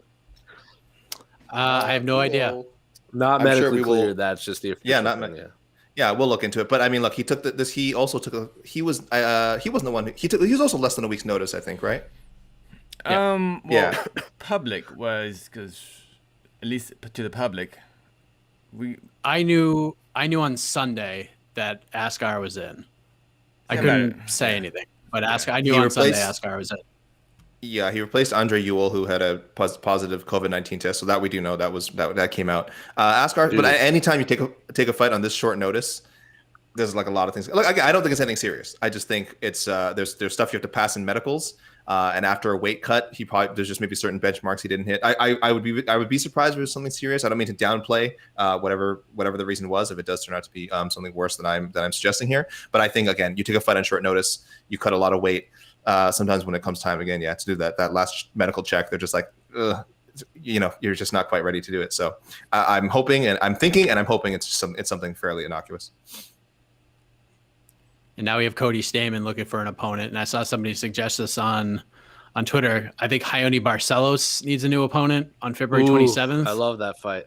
I have no idea. Not medically clear. That's just the Yeah, we'll look into it. But I mean, look, he took this. He also took he wasn't the one. He was also less than a week's notice, I think, right? Well, public was because at least to the public, I knew on Sunday that Askar was in. I couldn't say anything, but I knew on Sunday Askar was in. Yeah, he replaced Andre Ewell, who had a positive COVID-19 test. So that we do know that came out. Askar, but anytime you take a fight on this short notice, there's like a lot of things. Look, I don't think it's anything serious. I just think it's there's stuff you have to pass in medicals, and after a weight cut, there's just maybe certain benchmarks he didn't hit. I would be surprised if it was something serious. I don't mean to downplay whatever the reason was, if it does turn out to be something worse than I'm suggesting here. But I think again, you take a fight on short notice, you cut a lot of weight. Sometimes when it comes time again, to do that last medical check, they're just like, you're just not quite ready to do it. So I'm hoping and I'm thinking and I'm hoping it's something fairly innocuous. And now we have Cody Stamann looking for an opponent. And I saw somebody suggest this on Twitter. I think Raoni Barcelos needs a new opponent on February 27th. I love that fight.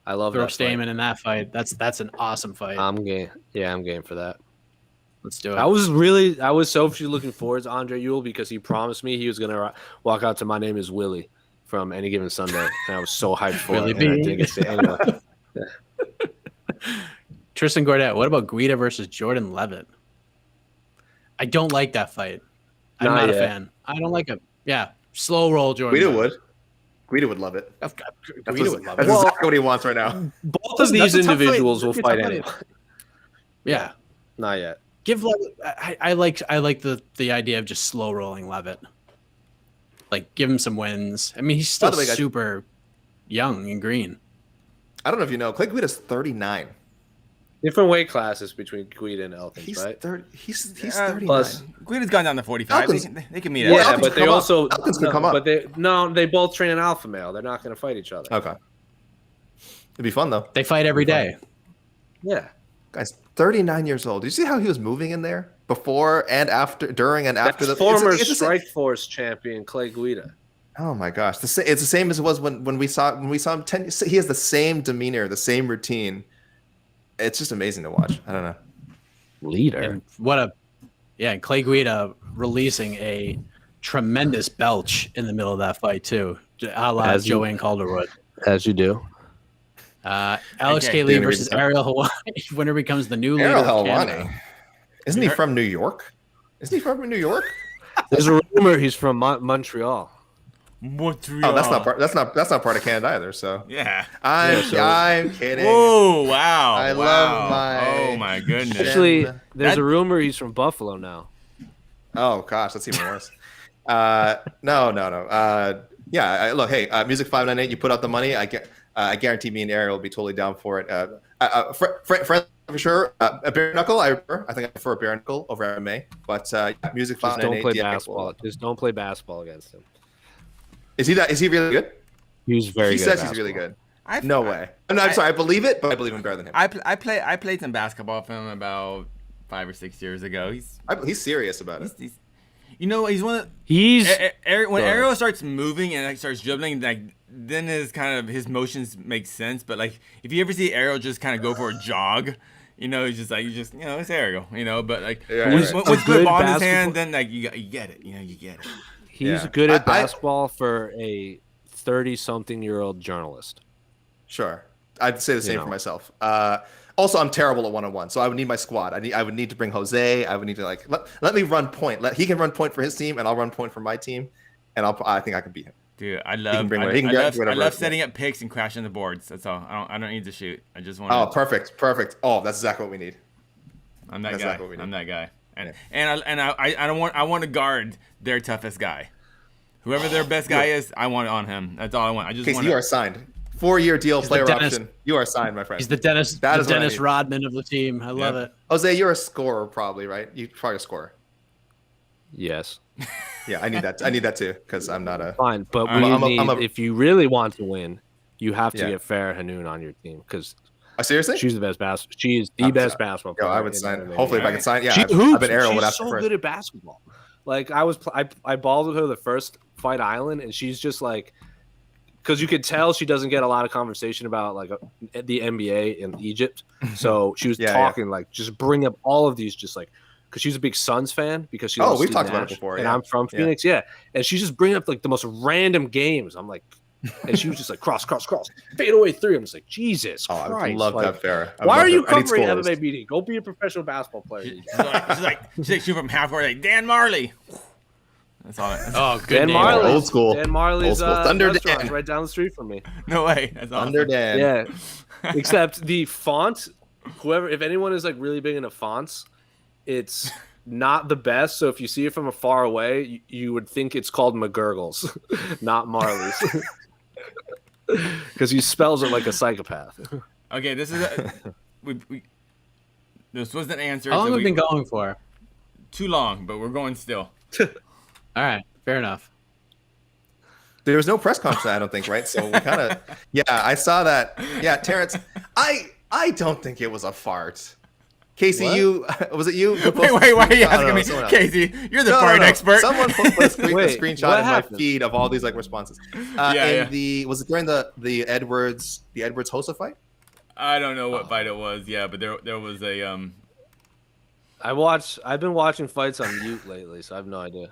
Throw Stamann in that fight. That's an awesome fight. I'm game. Yeah, I'm game for that. Let's do it. I was selfishly looking forward to Andre Ewell because he promised me he was going to walk out to My Name is Willie from Any Given Sunday. And I was so hyped for it. And I didn't get to anyway. Tristan Gordette, what about Guida versus Jordan Levitt? I don't like that fight. I'm not a fan. I don't like it. Yeah, slow roll, Jordan. Guida would love it. Guida would love it. That's exactly what he wants right now. Both of these individuals will fight anyway. Yeah, not yet. Give Levitt. I like the idea of just slow rolling Levitt. Like give him some wins. I mean, he's still super young and green. I don't know if you know, Clay Guida's 39. Different weight classes between Guida and Elkins, right? He's 39. Plus, Guida's gone down to 45. They can meet. Yeah, but they also Elkins can come up. But they both train an alpha male. They're not going to fight each other. Okay, it'd be fun though. They fight every day. Yeah, guys, 39 years old. Did you see how he was moving in there before and after, during and after the former Strikeforce champion Clay Guida? Oh my gosh, it's the same as it was when we saw him 10. He has the same demeanor, the same routine. It's just amazing to watch. I don't know. Leader. And Clay Guida releasing a tremendous belch in the middle of that fight too, a la Joanne Calderwood. As you do. Alex K. versus Ariel Helwani. Winner becomes the new leader of Canada. Isn't he from New York? Isn't he from New York? There's a rumor he's from Montreal. Oh, that's not part of Canada either. So yeah, I'm kidding. Oh wow! I love Oh my goodness. Actually, there's a rumor he's from Buffalo now. Oh gosh, that's even worse. No. Yeah, look, hey, Music 598, you put out the money. I guarantee me and Ariel will be totally down for it. For sure, a bare knuckle. I think I prefer a bare knuckle over MMA. But Music 598. Just don't play basketball. Just don't play basketball against him. Is he really good? He's very good. He says he's really good. No way. I'm sorry. I believe it, but I believe him better than him. I played some basketball with him about 5 or 6 years ago. He's serious about it. He's one of when Ariel starts moving and starts dribbling, then his motions make sense. But like if you ever see Ariel just kind of go for a jog, he's just it's Ariel, But like with good ball in his hand, then like you get it, you get it. He's good at basketball for a 30-something-year-old journalist. Sure. I'd say the same for myself. Also, I'm terrible at one-on-one, so I would need my squad. I would need to bring Jose. I would need to let me run point. He can run point for his team, and I'll run point for my team, and I think I can beat him. Dude, I love setting up picks and crashing the boards. That's all. I don't need to shoot. I just want. Oh, perfect. Oh, that's exactly what we need. I'm that guy. I'm that guy. I want to guard their toughest guy. Whoever their best guy is, I want it on him. That's all I want. You are signed. 4-year deal, player option. You are signed, my friend. He's the Dennis Rodman of the team. I love it. Jose, you're a scorer probably, right? You're probably a scorer. Yes. Yeah, I need that. I need that too because I'm not a. Fine, but if you really want to win, you have to get Farah Hanoun on your team because. Seriously? She's the best basketball. She is the best basketball player. I would sign. Hopefully, if I can sign. Yeah, I've been Ariel would ask for. She's so good at basketball. Like I balled with her the first Fight Island, and she's just like, because you could tell she doesn't get a lot of conversation about like the NBA in Egypt. So she was talking like just bring up all of these just like because she's a big Suns fan because she. We've talked about it before, and I'm from Phoenix, and she's just bringing up like the most random games. I'm like, and she was just like cross, fade away 3. I'm just like, Jesus Christ! I love that, Farrah. Why are you covering MMA meeting? Go be a professional basketball player. She's from half court like Dan Marley. That's all. Oh, good Dan name. Marley, old school. Dan Marley's Thunder restaurant Dan, right down the street from me. No way. That's awesome. Thunder Dan. Yeah, except the font. If anyone is like really big into fonts, it's not the best. So if you see it from afar away, you would think it's called McGurgles, not Marley's, because he spells it like a psychopath. Okay, this is this was an answer. How long have we been going for? Too long, but we're going still. All right, fair enough. There was no press conference, I don't think, right? So we kind of, I saw that. Yeah, Terrence, I don't think it was a fart. Casey, was it you? Wait, why are you asking me? Casey, you're the fart expert. Someone put a screenshot in my feed of all these like responses. Was it during the Edwards Hossa fight? I don't know what fight it was. Yeah, but there was a I've been watching fights on mute lately, so I have no idea.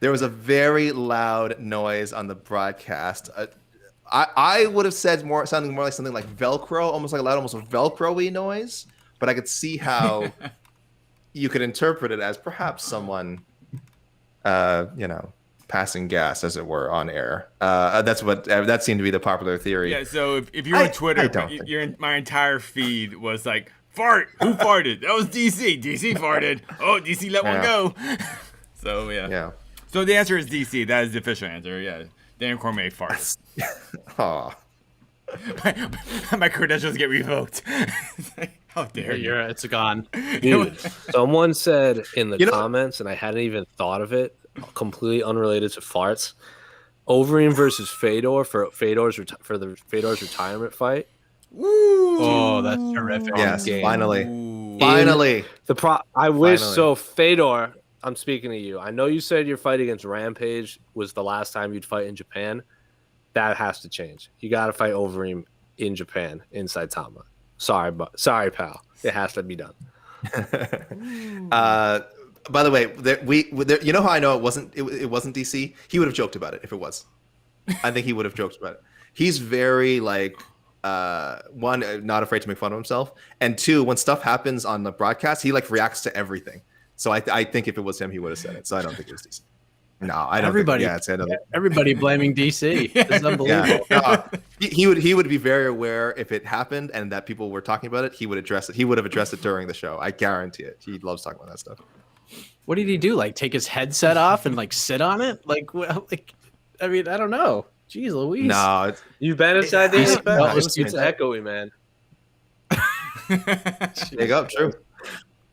There was a very loud noise on the broadcast. I would have said sounding more like something like Velcro, almost like a Velcro-y noise. But I could see how you could interpret it as perhaps someone, passing gas, as it were, on air. That seemed to be the popular theory. Yeah. So if you're on Twitter, my entire feed was like, "Fart! Who farted? That was DC. DC farted. Oh, DC let one go." So yeah. So the answer is DC. That is the official answer. Yeah. Dan Cormier farted. Aw. My credentials get revoked. How dare you? It's gone. Dude, someone said in the comments, and I hadn't even thought of it, completely unrelated to farts, Overeem versus Fedor for the Fedor's retirement fight. Woo! Oh, that's terrific. Yes, game. Finally. I wish so. Fedor, I'm speaking to you. I know you said your fight against Rampage was the last time you'd fight in Japan. That has to change. You got to fight Overeem in Japan, in Saitama. Sorry, pal. It has to be done. By the way, you know how I know it wasn't DC? He would have joked about it if it was. I think he would have joked about it. He's very like one, not afraid to make fun of himself, and two, when stuff happens on the broadcast, he like reacts to everything. So I think if it was him, he would have said it. So I don't think it was DC. No, I don't. Everybody blaming DC. It's unbelievable. He would be very aware if it happened and that people were talking about it. He would address it. He would have addressed it during the show. I guarantee it. He loves talking about that stuff. What did he do? Like take his headset off and like sit on it? I mean, I don't know. Jeez Louise. No, you've been inside the Apex. It's echoey, man. There you go.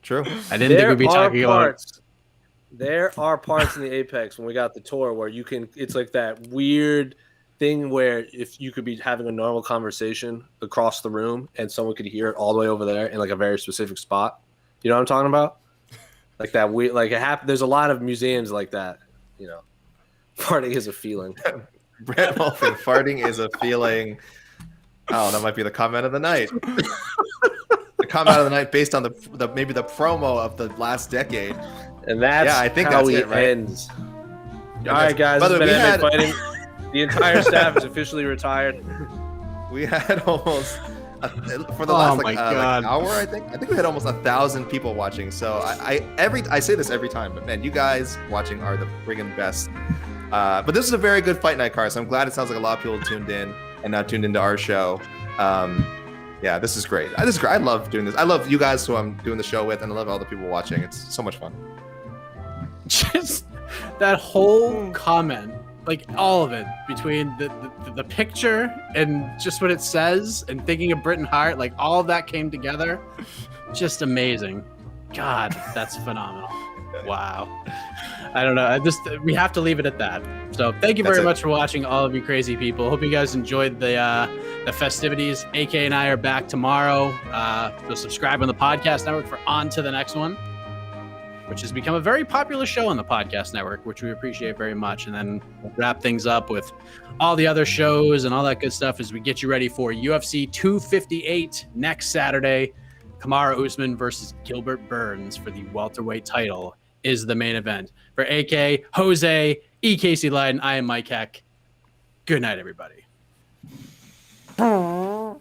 True. I didn't think we'd be talking about. There are parts in the Apex when we got the tour where you can. It's like that weird thing where if you could be having a normal conversation across the room and someone could hear it all the way over there in like a very specific spot. You know what I'm talking about? Like that weird. Like there's a lot of museums like that. You know, farting is a feeling. Brett Wolfing, farting is a feeling. Oh, that might be the comment of the night. The comment of the night based on the maybe the promo of the last decade. And that's I think how that's he it, right? ends. All right, guys. This has been MMA Fighting. The entire staff is officially retired. We had almost for the last like hour. I think we had almost 1,000 people watching. So I say this every time, but man, you guys watching are the friggin' best. But this is a very good fight night card. So I'm glad it sounds like a lot of people tuned in and not tuned into our show. Yeah, this is great. This is great. I love doing this. I love you guys who I'm doing the show with, and I love all the people watching. It's so much fun. Just that whole comment, like all of it, between the picture and just what it says, and thinking of Britton Hart, like all of that came together. Just amazing. God, that's phenomenal. Wow. I don't know. We have to leave it at that. So thank you very much for watching, all of you crazy people. Hope you guys enjoyed the festivities. AK and I are back tomorrow. So subscribe on the podcast network for on to the next one, which has become a very popular show on the podcast network, which we appreciate very much. And then we'll wrap things up with all the other shows and all that good stuff as we get you ready for UFC 258 next Saturday. Kamaru Usman versus Gilbert Burns for the welterweight title is the main event. For AK, Jose, Casey Leydon, I am Mike Heck. Good night, everybody. Huh?